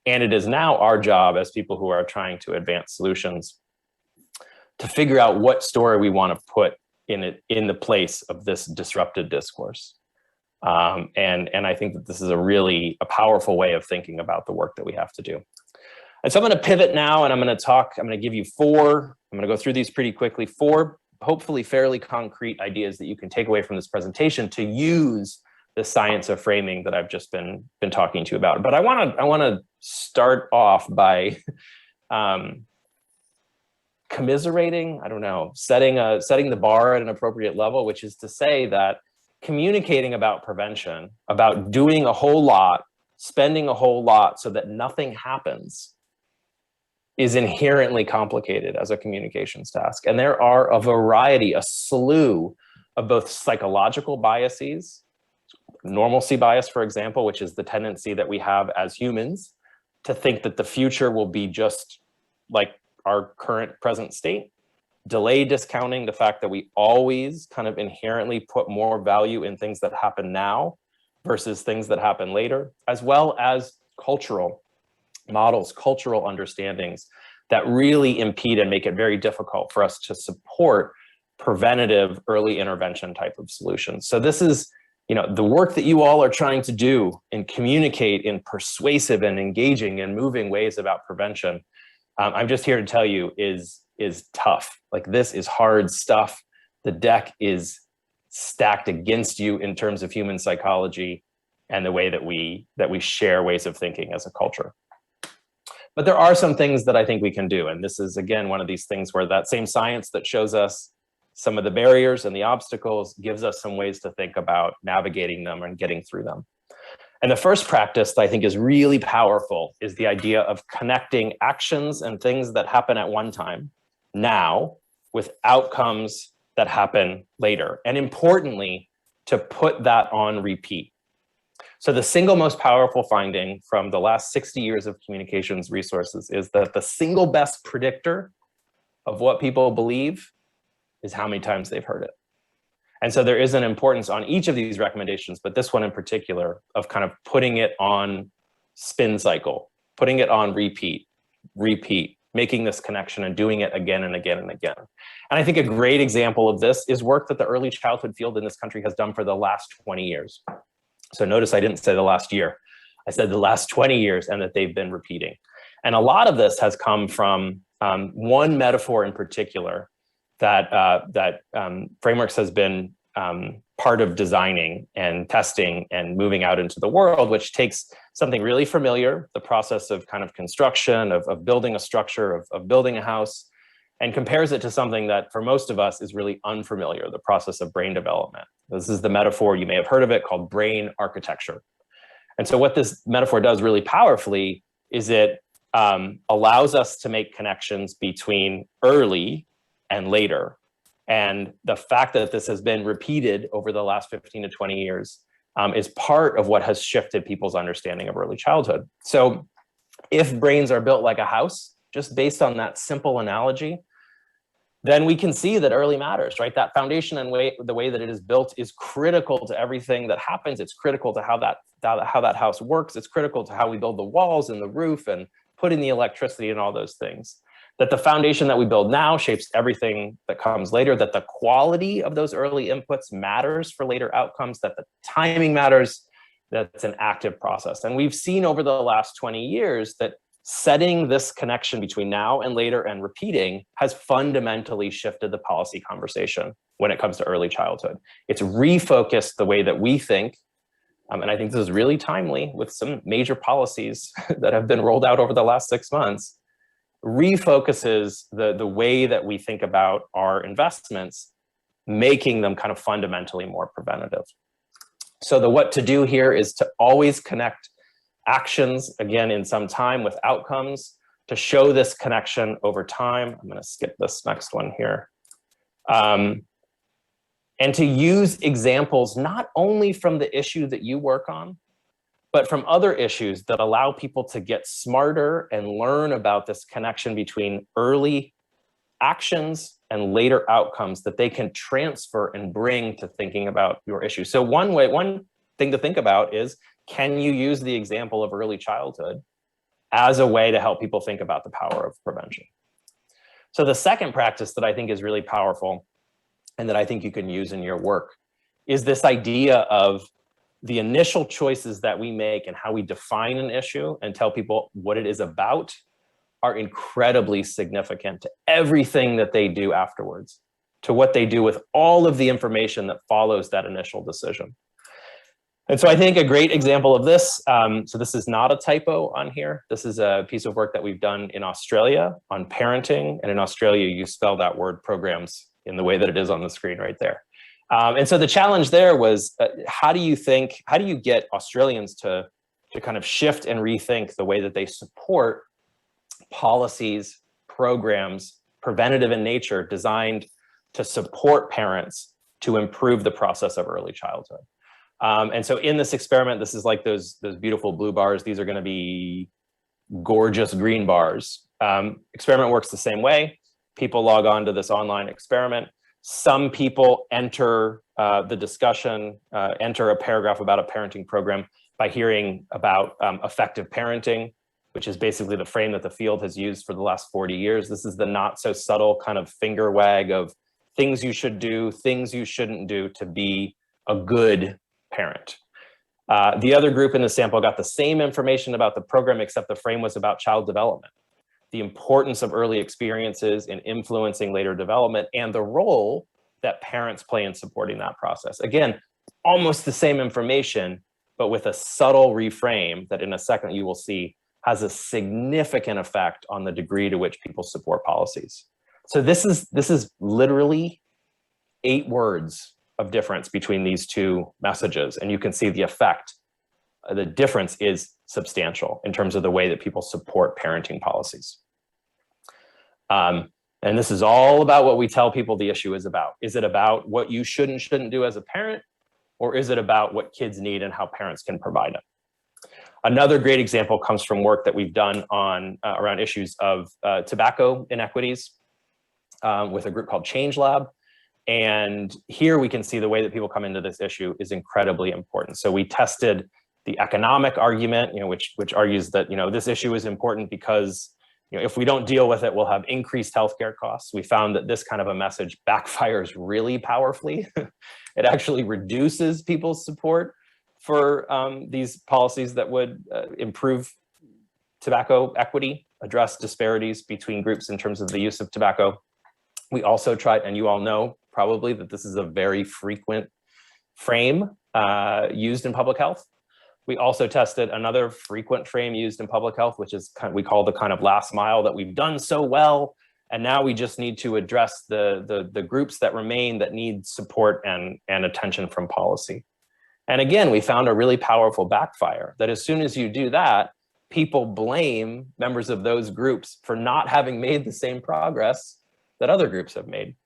[SPEAKER 2] And it is now our job as people who are trying to advance solutions to figure out what story we want to put in the place of this disrupted discourse. And I think that this is a powerful way of thinking about the work that we have to do. And so I'm going to pivot now, and I'm going to give you I'm going to go through these pretty quickly, 4 hopefully fairly concrete ideas that you can take away from this presentation to use the science of framing that I've just been talking to you about. But I want to start off by commiserating, I don't know, setting the bar at an appropriate level, which is to say that communicating about prevention, about doing a whole lot, spending a whole lot so that nothing happens, is inherently complicated as a communications task. And there are a slew of both psychological biases, normalcy bias, for example, which is the tendency that we have as humans to think that the future will be just like our current present state. Delay discounting, the fact that we always kind of inherently put more value in things that happen now versus things that happen later, as well as cultural models, cultural understandings that really impede and make it very difficult for us to support preventative early intervention type of solutions. So this is, the work that you all are trying to do and communicate in persuasive and engaging and moving ways about prevention. I'm just here to tell you is tough. Like, this is hard stuff. The deck is stacked against you in terms of human psychology and the way that we share ways of thinking as a culture. But there are some things that I think we can do. And this is, again, one of these things where that same science that shows us some of the barriers and the obstacles gives us some ways to think about navigating them and getting through them. And the first practice that I think is really powerful is the idea of connecting actions and things that happen at one time, now, with outcomes that happen later. And importantly, to put that on repeat. So the single most powerful finding from the last 60 years of communications resources is that the single best predictor of what people believe is how many times they've heard it. And so there is an importance on each of these recommendations, but this one in particular, of kind of putting it on spin cycle, putting it on repeat, making this connection and doing it again and again and again. And I think a great example of this is work that the early childhood field in this country has done for the last 20 years. So notice I didn't say the last year. I said the last 20 years, and that they've been repeating. And a lot of this has come from one metaphor in particular that Frameworks has been part of designing and testing and moving out into the world, which takes something really familiar, the process of kind of construction, of building a structure, of building a house, and compares it to something that for most of us is really unfamiliar, the process of brain development. This is the metaphor, you may have heard of it, called brain architecture. And so what this metaphor does really powerfully is it allows us to make connections between early and later. And the fact that this has been repeated over the last 15 to 20 years is part of what has shifted people's understanding of early childhood. So if brains are built like a house, just based on that simple analogy, then we can see that early matters, right? That foundation and the way that it is built is critical to everything that happens. It's critical to how that house works. It's critical to how we build the walls and the roof and put in the electricity and all those things. That the foundation that we build now shapes everything that comes later, that the quality of those early inputs matters for later outcomes, that the timing matters, that it's an active process. And we've seen over the last 20 years that setting this connection between now and later and repeating has fundamentally shifted the policy conversation when it comes to early childhood. It's refocused the way that we think, and I think this is really timely with some major policies that have been rolled out over the last 6 months, refocuses the way that we think about our investments, making them kind of fundamentally more preventative. So the what to do here is to always connect actions, again, in some time with outcomes, to show this connection over time. I'm going to skip this next one here. And to use examples not only from the issue that you work on, but from other issues that allow people to get smarter and learn about this connection between early actions and later outcomes that they can transfer and bring to thinking about your issue. So one thing to think about is, can you use the example of early childhood as a way to help people think about the power of prevention. So the second practice that I think is really powerful and that I think you can use in your work is this idea of the initial choices that we make and how we define an issue and tell people what it is about are incredibly significant to everything that they do afterwards, to what they do with all of the information that follows that initial decision. And so I think a great example of this, so this is not a typo on here. This is a piece of work that we've done in Australia on parenting. And in Australia, you spell that word programs in the way that it is on the screen right there. And so the challenge there was, how do you get Australians to kind of shift and rethink the way that they support policies, programs, preventative in nature, designed to support parents to improve the process of early childhood. And so in this experiment, this is like those beautiful blue bars. These are going to be gorgeous green bars. Experiment works the same way. People log on to this online experiment. Some people enter the discussion, enter a paragraph about a parenting program by hearing about effective parenting, which is basically the frame that the field has used for the last 40 years. This is the not so subtle kind of finger wag of things you should do, things you shouldn't do to be a good parent. The other group in the sample got the same information about the program, except the frame was about child development, the importance of early experiences in influencing later development, and the role that parents play in supporting that process. Again, almost the same information, but with a subtle reframe that in a second you will see has a significant effect on the degree to which people support policies. So this is literally 8 words of difference between these two messages, and you can see the effect. The difference is substantial in terms of the way that people support parenting policies. And this is all about what we tell people the issue is about. Is it about what you should and shouldn't do as a parent, or is it about what kids need and how parents can provide it? Another great example comes from work that we've done on around issues of tobacco inequities with a group called Change Lab. And here we can see the way that people come into this issue is incredibly important. So we tested the economic argument, which argues that this issue is important because if we don't deal with it, we'll have increased healthcare costs. We found that this kind of a message backfires really powerfully. It actually reduces people's support for these policies that would improve tobacco equity, address disparities between groups in terms of the use of tobacco. We also tried, and you all know probably that this is a very frequent frame used in public health. We also tested another frequent frame used in public health, which is we call the kind of last mile, that we've done so well, and now we just need to address the groups that remain that need support and attention from policy. And again, we found a really powerful backfire that as soon as you do that, people blame members of those groups for not having made the same progress that other groups have made.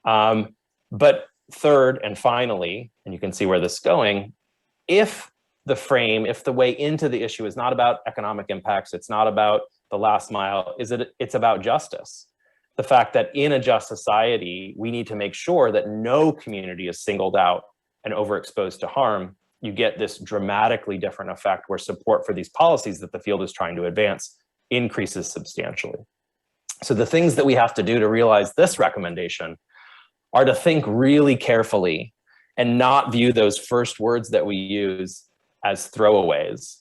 [SPEAKER 2] But third and finally, and you can see where this is going, if the way into the issue is not about economic impacts, it's not about the last mile, it's about justice. The fact that in a just society, we need to make sure that no community is singled out and overexposed to harm. You get this dramatically different effect where support for these policies that the field is trying to advance increases substantially. So the things that we have to do to realize this recommendation are to think really carefully and not view those first words that we use as throwaways,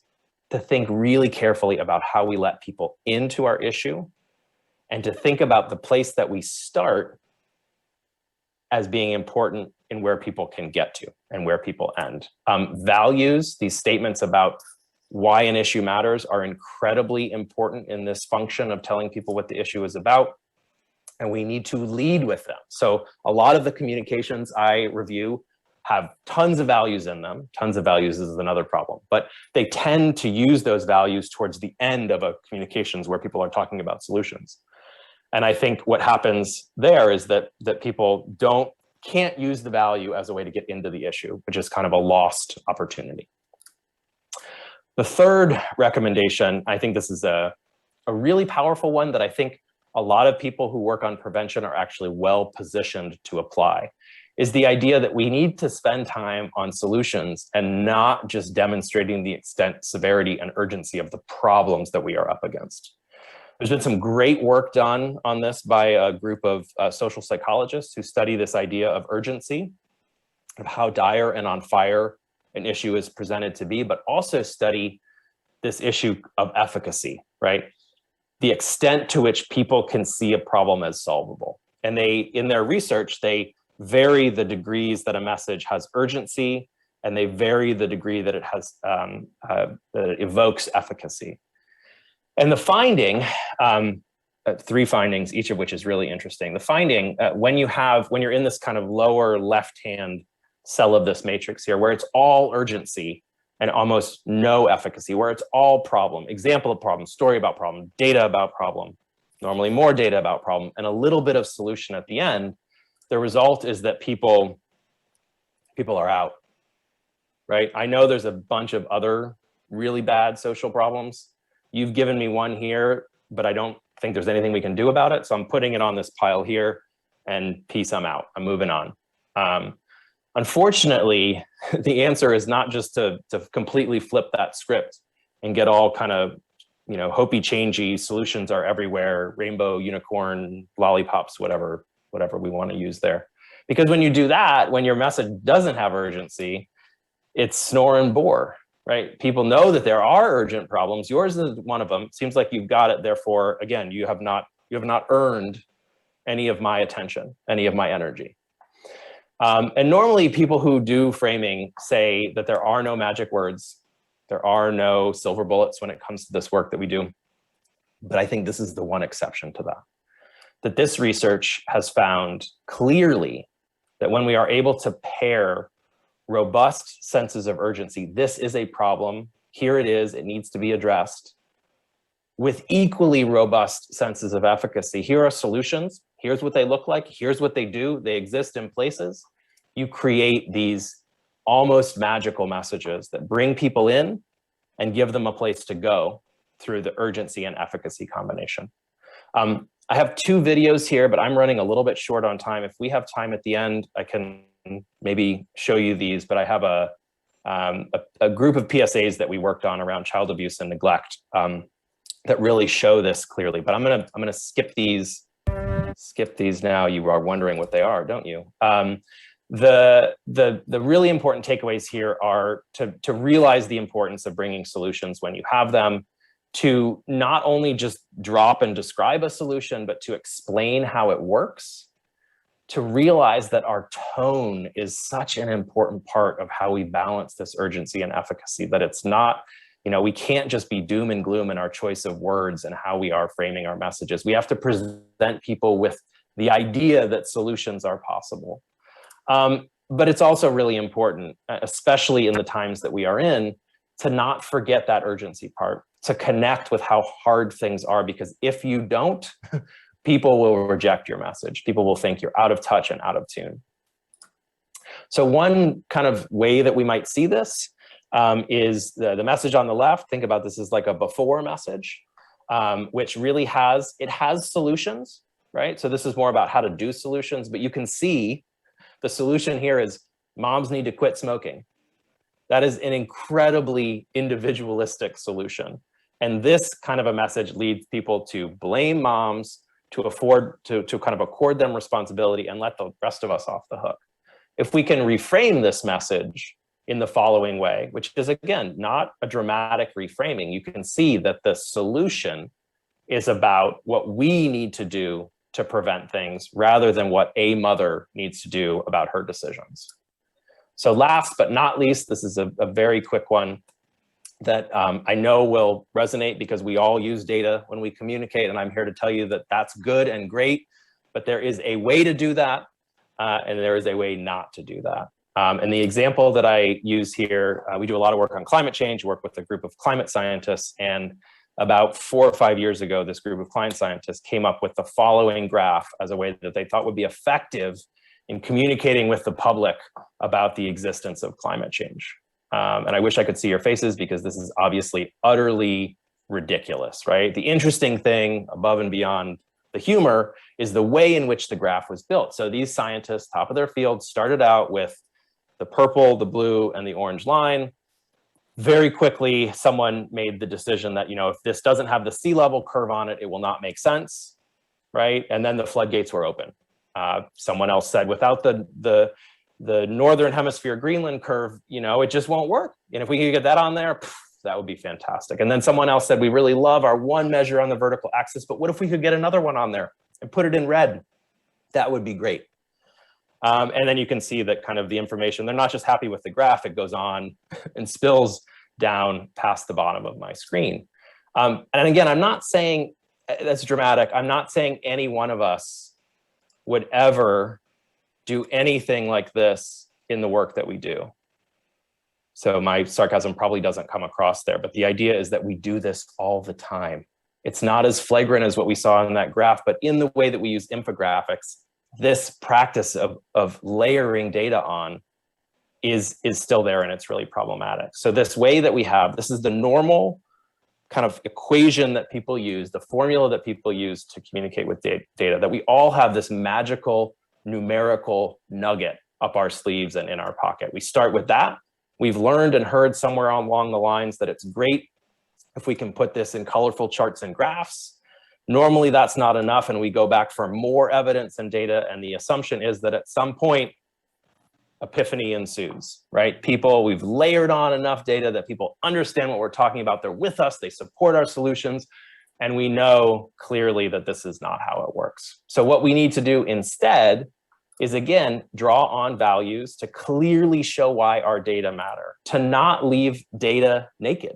[SPEAKER 2] to think really carefully about how we let people into our issue, and to think about the place that we start as being important in where people can get to and where people end. Values, these statements about why an issue matters, are incredibly important in this function of telling people what the issue is about, and we need to lead with them. So a lot of the communications I review have tons of values in them. Tons of values is another problem, but they tend to use those values towards the end of a communications where people are talking about solutions. And I think what happens there is that people can't use the value as a way to get into the issue, which is kind of a lost opportunity. The third recommendation, I think this is a really powerful one that I think a lot of people who work on prevention are actually well positioned to apply. is the idea that we need to spend time on solutions and not just demonstrating the extent, severity, and urgency of the problems that we are up against. There's been some great work done on this by a group of social psychologists who study this idea of urgency, of how dire and on fire an issue is presented to be, but also study this issue of efficacy, right? The extent to which people can see a problem as solvable. And they, in their research, they vary the degrees that a message has urgency, and they vary the degree that it has that it evokes efficacy. And the finding, 3 findings, each of which is really interesting. The finding, when you're in this kind of lower left-hand cell of this matrix here, where it's all urgency and almost no efficacy, where it's all problem, example of problem, story about problem, data about problem, normally more data about problem, and a little bit of solution at the end, the result is that people are out, right? I know there's a bunch of other really bad social problems. You've given me one here, but I don't think there's anything we can do about it. So I'm putting it on this pile here, and peace, I'm out. I'm moving on. Unfortunately, the answer is not just to completely flip that script and get all kind of, you know, hopey changey, solutions are everywhere, rainbow, unicorn, lollipops, whatever we want to use there. Because when you do that, when your message doesn't have urgency, it's snore and bore, right? People know that there are urgent problems. Yours is one of them. It seems like you've got it. Therefore, again, you have not earned any of my attention, any of my energy. And normally people who do framing say that there are no magic words. There are no silver bullets when it comes to this work that we do. But I think this is the one exception to that this research has found clearly that when we are able to pair robust senses of urgency, this is a problem, here it is, it needs to be addressed, with equally robust senses of efficacy. Here are solutions, here's what they look like, here's what they do, they exist in places. You create these almost magical messages that bring people in and give them a place to go through the urgency and efficacy combination. I have 2 videos here, but I'm running a little bit short on time. If we have time at the end, I can maybe show you these, but I have a group of PSAs that we worked on around child abuse and neglect that really show this clearly. But I'm gonna skip these now. You are wondering what they are, don't you? The really important takeaways here are to realize the importance of bringing solutions when you have them, to not only just drop and describe a solution, but to explain how it works, to realize that our tone is such an important part of how we balance this urgency and efficacy, that it's not, you know, we can't just be doom and gloom in our choice of words and how we are framing our messages. We have to present people with the idea that solutions are possible. But it's also really important, especially in the times that we are in, to not forget that urgency part, to connect with how hard things are, because if you don't, people will reject your message. People will think you're out of touch and out of tune. So one kind of way that we might see this is the message on the left. Think about this as like a before message, which really has solutions, right? So this is more about how to do solutions, but you can see the solution here is moms need to quit smoking. That is an incredibly individualistic solution. And this kind of a message leads people to blame moms, to kind of accord them responsibility and let the rest of us off the hook. If we can reframe this message in the following way, which is, again, not a dramatic reframing, you can see that the solution is about what we need to do to prevent things rather than what a mother needs to do about her decisions. So last but not least, this is a very quick one that I know will resonate because we all use data when we communicate, and I'm here to tell you that that's good and great, but there is a way to do that, and there is a way not to do that. And the example that I use here, we do a lot of work on climate change, work with a group of climate scientists, and about 4 or 5 years ago, this group of climate scientists came up with the following graph as a way that they thought would be effective in communicating with the public about the existence of climate change. And I wish I could see your faces because this is obviously utterly ridiculous, right? The interesting thing above and beyond The humor is the way in which the graph was built. So these scientists, top of their field, started out with the purple, the blue, and the orange line. Very quickly, someone made the decision that, if this doesn't have the sea level curve on it, it will not make sense, right? And then the floodgates were open. Someone else said, without the northern hemisphere Greenland curve, it just won't work. And if we could get that on there, that would be fantastic. And then someone else said, we really love our one measure on the vertical axis, but what if we could get another one on there and put it in red? That would be great. And then you can see that kind of the information, they're not just happy with the graph, it goes on and spills down past the bottom of my screen. And again, I'm not saying, that's dramatic, I'm not saying any one of us would ever do anything like this in the work that we do. So my sarcasm probably doesn't come across there, but the idea is that we do this all the time. It's not as flagrant as what we saw in that graph, but in the way that we use infographics, this practice of layering data on is still there, and it's really problematic. So this way that we have, this is the normal kind of equation that people use, the formula that people use to communicate with data, that we all have this magical numerical nugget up our sleeves and in our pocket. We start with that. We've learned and heard somewhere along the lines that it's great if we can put this in colorful charts and graphs. Normally that's not enough, and we go back for more evidence and data, and the assumption is that at some point, epiphany ensues, right? We've layered on enough data that people understand what we're talking about, they're with us, they support our solutions, and we know clearly that this is not how it works. So what we need to do instead is, again, draw on values to clearly show why our data matter, to not leave data naked,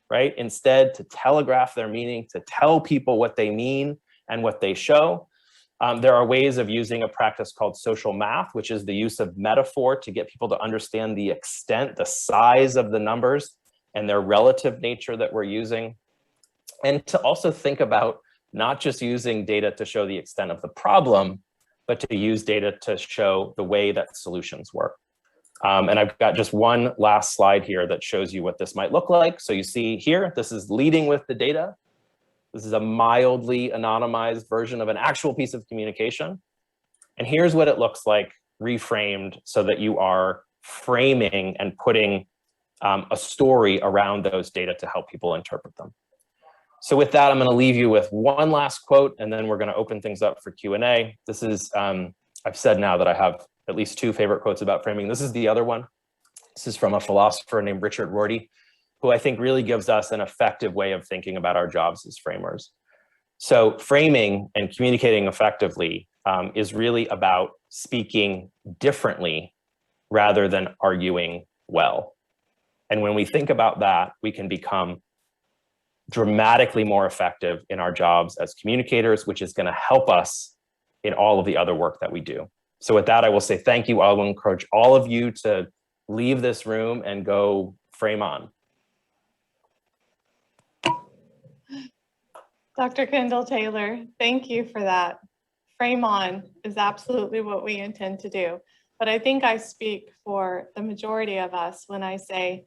[SPEAKER 2] right? Instead, to telegraph their meaning, to tell people what they mean and what they show. There are ways of using a practice called social math, which is the use of metaphor to get people to understand the extent, the size of the numbers and their relative nature that we're using. And to also think about not just using data to show the extent of the problem, but to use data to show the way that solutions work. And I've got just one last slide here that shows you what this might look like. So you see here, this is leading with the data. This is a mildly anonymized version of an actual piece of communication. And here's what it looks like reframed so that you are framing and putting a story around those data to help people interpret them. So with that, I'm going to leave you with one last quote, and then we're going to open things up for Q&A. This is, I've said now that I have at least two favorite quotes about framing. This is the other one. This is from a philosopher named Richard Rorty, who I think really gives us an effective way of thinking about our jobs as framers. So framing and communicating effectively is really about speaking differently rather than arguing well. And when we think about that, we can become dramatically more effective in our jobs as communicators, which is going to help us in all of the other work that we do. So with that, I will say thank you. I will encourage all of you to leave this room and go frame on.
[SPEAKER 1] Dr. Kendall Taylor, thank you for that. Frame on is absolutely what we intend to do. But I think I speak for the majority of us when I say,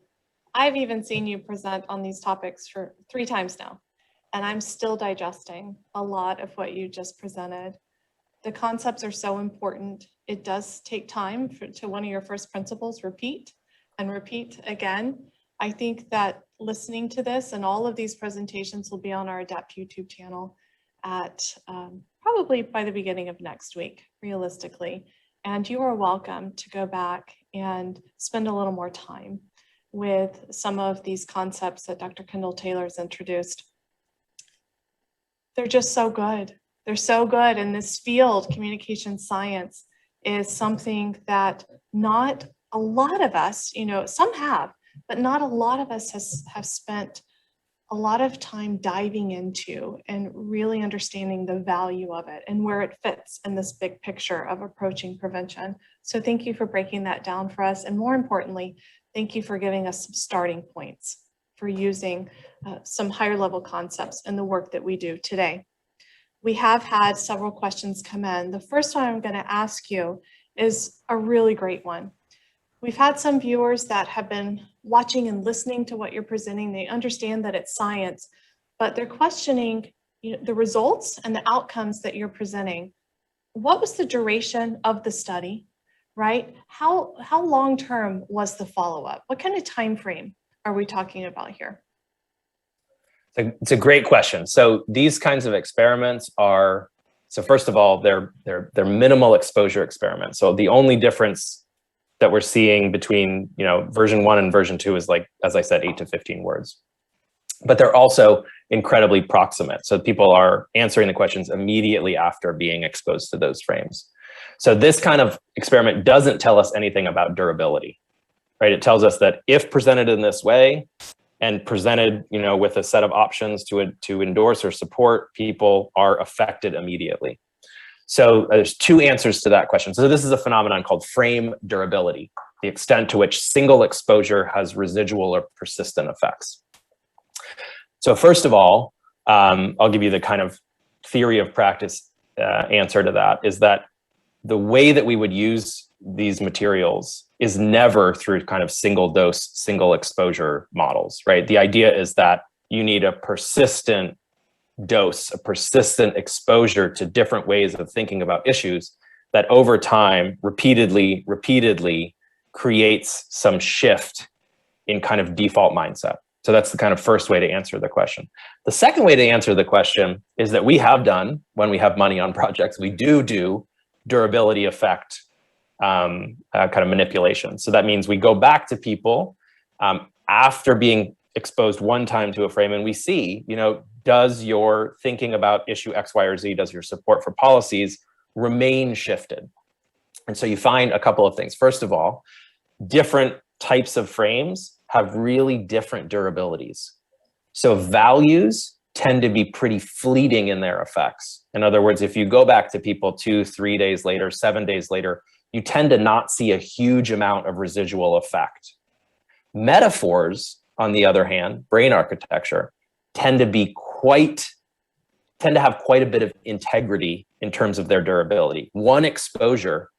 [SPEAKER 1] I've even seen you present on these topics for 3 times now, and I'm still digesting a lot of what you just presented. The concepts are so important. It does take time to one of your first principles, repeat and repeat again. I think that listening to this and all of these presentations will be on our ADAPT YouTube channel at probably by the beginning of next week, realistically. And you are welcome to go back and spend a little more time with some of these concepts that Dr. Kendall Taylor has introduced. They're just so good. They're so good. And this field, communication science, is something that not a lot of us, some have, but not a lot of us have spent a lot of time diving into and really understanding the value of it and where it fits in this big picture of approaching prevention. So thank you for breaking that down for us. And more importantly, thank you for giving us some starting points for using some higher level concepts in the work that we do today. We have had several questions come in. The first one I'm going to ask you is a really great one. We've had some viewers that have been watching and listening to what you're presenting. They understand that it's science, but they're questioning the results and the outcomes that you're presenting. What was the duration of the study, right? How long-term was the follow-up? What kind of time frame are we talking about here?
[SPEAKER 2] It's a great question. So these kinds of experiments are, so first of all, they're minimal exposure experiments. So the only difference that we're seeing between, version 1 and version 2 is, like, as I said, 8 to 15 words. But they're also incredibly proximate. So people are answering the questions immediately after being exposed to those frames. So this kind of experiment doesn't tell us anything about durability, right? It tells us that if presented in this way and presented, with a set of options to endorse or support, people are affected immediately. So there's two answers to that question. So this is a phenomenon called frame durability, the extent to which single exposure has residual or persistent effects. So first of all, I'll give you the kind of theory of practice answer to that, is that the way that we would use these materials is never through kind of single dose, single exposure models, right? The idea is that you need a persistent dose, a persistent exposure to different ways of thinking about issues that over time, repeatedly creates some shift in kind of default mindset. So that's the kind of first way to answer the question. The second way to answer the question is that we have done, when we have money on projects, we do durability effect kind of manipulation. So that means we go back to people after being exposed one time to a frame, and we see, does your thinking about issue X, Y, or Z, does your support for policies remain shifted? And so you find a couple of things. First of all, different types of frames have really different durabilities. So values tend to be pretty fleeting in their effects. In other words, if you go back to people 2, 3 days later, 7 days later, you tend to not see a huge amount of residual effect. Metaphors, on the other hand, brain architecture, tend to have quite a bit of integrity in terms of their durability. One exposure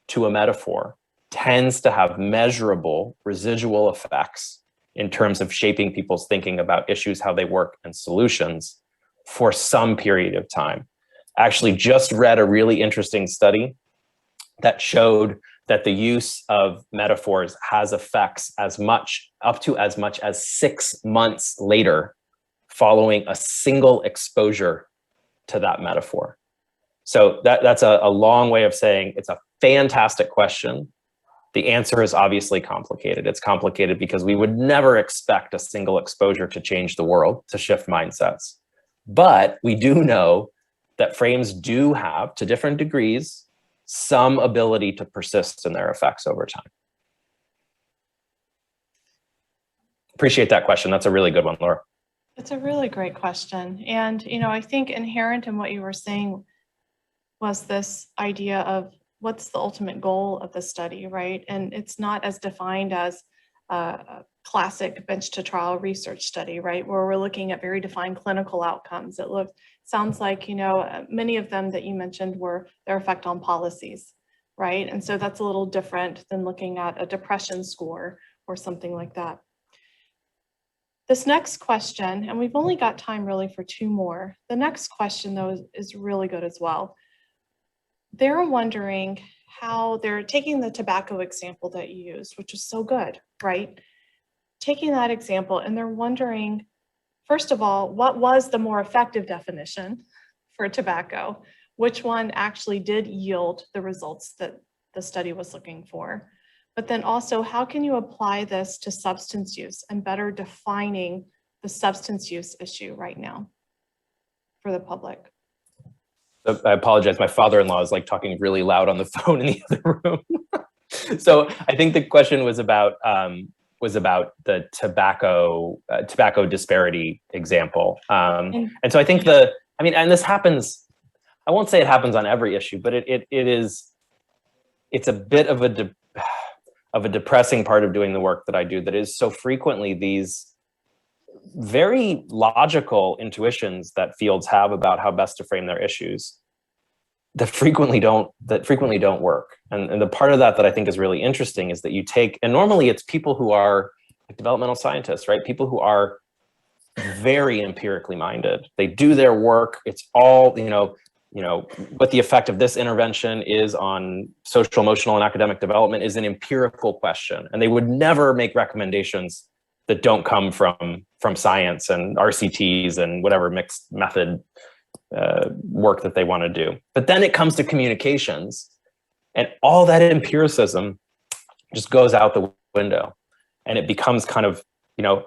[SPEAKER 2] to a metaphor tends to have measurable residual effects in terms of shaping people's thinking about issues, how they work, and solutions for some period of time. I actually just read a really interesting study that showed that the use of metaphors has effects up to as much as 6 months later following a single exposure to that metaphor. So that's a long way of saying it's a fantastic question. The answer is obviously complicated. It's complicated because we would never expect a single exposure to change the world, to shift mindsets. But we do know that frames do have, to different degrees, some ability to persist in their effects over time. Appreciate that question. That's a really good one, Laura.
[SPEAKER 1] It's a really great question. And, I think inherent in what you were saying was this idea of what's the ultimate goal of the study, right? And it's not as defined as a classic bench to trial research study, right? Where we're looking at very defined clinical outcomes. Sounds like, many of them that you mentioned were their effect on policies, right? And so that's a little different than looking at a depression score or something like that. This next question, and we've only got time really for 2 more. The next question though is really good as well. They're wondering how they're taking the tobacco example that you used, which is so good, right? Taking that example, and they're wondering, first of all, what was the more effective definition for tobacco? Which one actually did yield the results that the study was looking for? But then also, how can you apply this to substance use and better defining the substance use issue right now for the public?
[SPEAKER 2] I apologize. My father-in-law is like talking really loud on the phone in the other room. So I think the question was about the tobacco disparity example. And so I think and this happens, I won't say it happens on every issue, but it's a bit of a depressing part of doing the work that I do, that is so frequently these very logical intuitions that fields have about how best to frame their issues that frequently don't work. And the part of that I think is really interesting is that you take, and normally it's people who are like developmental scientists, right? People who are very empirically minded. They do their work. It's all, what the effect of this intervention is on social, emotional, and academic development is an empirical question. And they would never make recommendations that don't come from science and RCTs and whatever mixed method work that they want to do. But then it comes to communications, and all that empiricism just goes out the window, and it becomes kind of,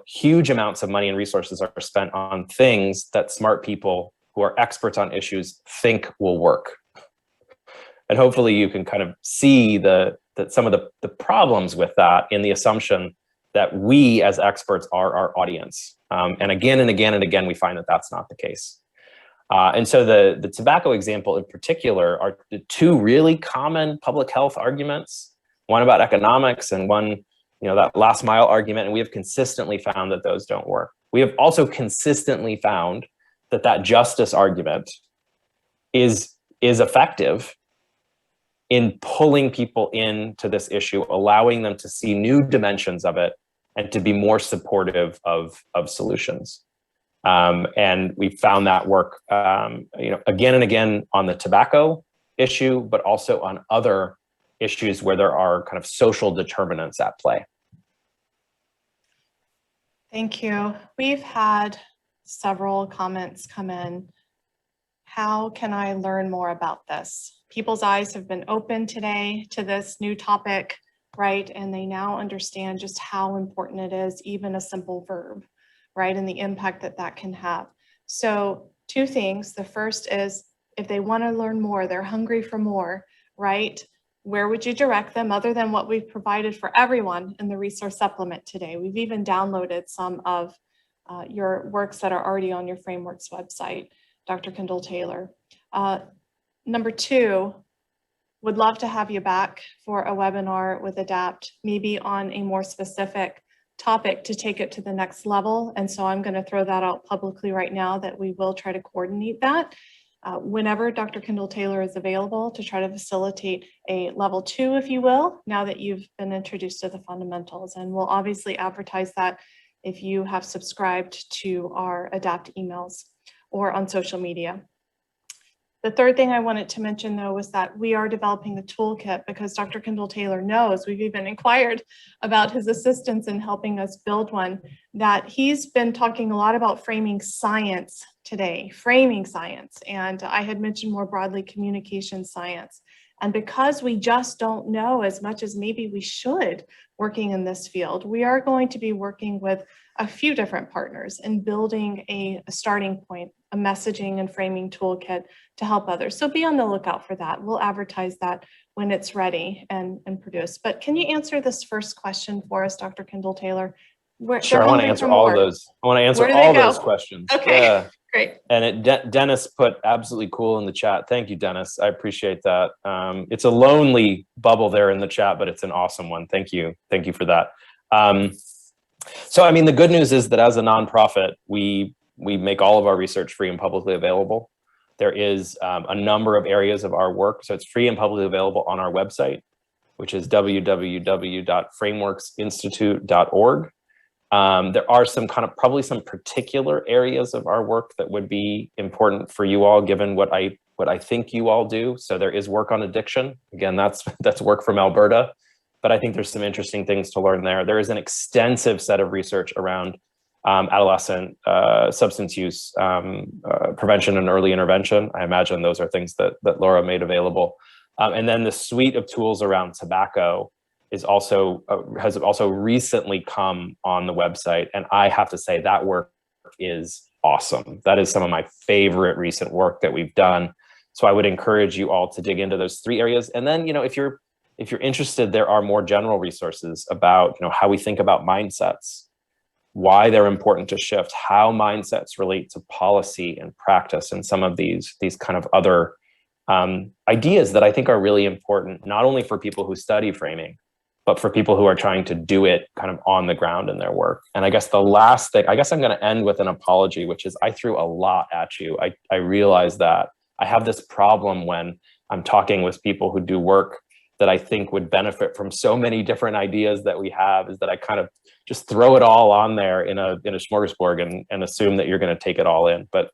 [SPEAKER 2] huge amounts of money and resources are spent on things that smart people who are experts on issues think will work. And hopefully you can kind of see that some of the problems with that in the assumption that we as experts are our audience. And again and again and again, we find that that's not the case. And so the tobacco example in particular are the two really common public health arguments, one about economics and one, that last mile argument. And we have consistently found that those don't work. We have also consistently found that justice argument is effective in pulling people into this issue, allowing them to see new dimensions of it and to be more supportive of solutions. And we found that work, again and again on the tobacco issue, but also on other issues where there are kind of social determinants at play.
[SPEAKER 1] Thank you. We've had several comments come in. How can I learn more about this? People's eyes have been open today to this new topic, right? And they now understand just how important it is, even a simple verb, right? And the impact that can have. So two things. The first is if they want to learn more, they're hungry for more, right? Where would you direct them other than what we've provided for everyone in the resource supplement today? We've even downloaded some of your works that are already on your framework's website, Dr. Kendall Taylor. Number two, would love to have you back for a webinar with ADAPT, maybe on a more specific topic to take it to the next level. And so I'm going to throw that out publicly right now that we will try to coordinate that whenever Dr. Kendall Taylor is available to try to facilitate a level 2, if you will, now that you've been introduced to the fundamentals. And we'll obviously advertise that if you have subscribed to our ADAPT emails or on social media. The third thing I wanted to mention, though, was that we are developing the toolkit because Dr. Kendall Taylor knows, we've even inquired about his assistance in helping us build one, that he's been talking a lot about framing science today, framing science. And I had mentioned more broadly communication science. And because we just don't know as much as maybe we should working in this field, we are going to be working with a few different partners in building a starting point, a messaging and framing toolkit to help others. So be on the lookout for that. We'll advertise that when it's ready and produced. But can you answer this first question for us, Dr. Kendall Taylor?
[SPEAKER 2] Sure, I want to answer all of those. I want to answer all those questions.
[SPEAKER 1] Okay,
[SPEAKER 2] yeah.
[SPEAKER 1] Great.
[SPEAKER 2] And Dennis put absolutely cool in the chat. Thank you, Dennis. I appreciate that. It's a lonely bubble there in the chat, but it's an awesome one. Thank you. Thank you for that. So, I mean, the good news is that as a nonprofit, we make all of our research free and publicly available. There is a number of areas of our work. So it's free and publicly available on our website, which is www.frameworksinstitute.org. There are probably some particular areas of our work that would be important for you all, given what I think you all do. So there is work on addiction. Again, that's work from Alberta, but I think there's some interesting things to learn there. There is an extensive set of research around adolescent substance use prevention and early intervention. I imagine those are things that Laura made available. And then the suite of tools around tobacco is also has also recently come on the website, and I have to say that work is awesome. That is some of my favorite recent work that we've done. So I would encourage you all to dig into those 3 areas. And then, if you're interested, there are more general resources about how we think about mindsets, why they're important to shift, how mindsets relate to policy and practice, and some of these kind of other ideas that I think are really important, not only for people who study framing, but for people who are trying to do it kind of on the ground in their work. And I guess the last thing, I guess I'm going to end with an apology, which is I threw a lot at you. I realize that I have this problem when I'm talking with people who do work that I think would benefit from so many different ideas that we have is that I kind of just throw it all on there in a smorgasbord and assume that you're going to take it all in. But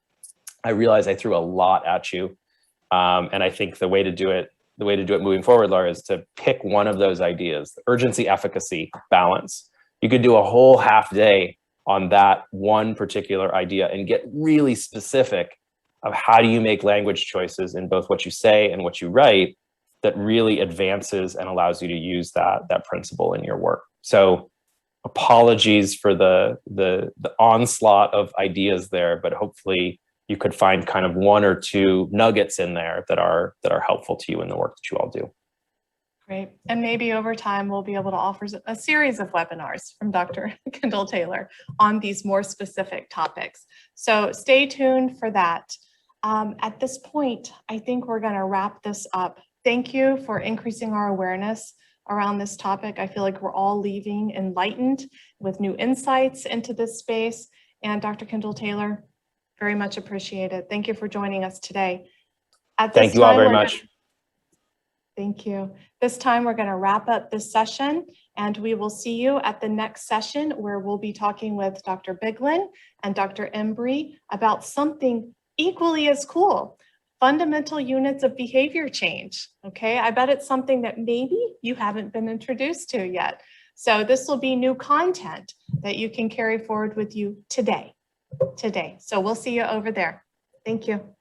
[SPEAKER 2] I realize I threw a lot at you. And I think the way to do it moving forward, Laura, is to pick one of those ideas, the urgency, efficacy, balance. You could do a whole half day on that one particular idea and get really specific of how do you make language choices in both what you say and what you write that really advances and allows you to use that principle in your work. So apologies for the onslaught of ideas there, but hopefully you could find kind of one or two nuggets in there that are helpful to you in the work that you all do.
[SPEAKER 1] Great. And maybe over time, we'll be able to offer a series of webinars from Dr. Kendall Taylor on these more specific topics. So stay tuned for that. At this point, I think we're going to wrap this up. Thank you for increasing our awareness around this topic. I feel like we're all leaving enlightened with new insights into this space. And Dr. Kendall Taylor, very much appreciated. Thank you for joining us today.
[SPEAKER 2] Thank you all very much.
[SPEAKER 1] Thank you. This time we're going to wrap up this session, and we will see you at the next session where we'll be talking with Dr. Biglin and Dr. Embry about something equally as cool, fundamental units of behavior change. Okay, I bet it's something that maybe you haven't been introduced to yet. So this will be new content that you can carry forward with you today. So we'll see you over there. Thank you.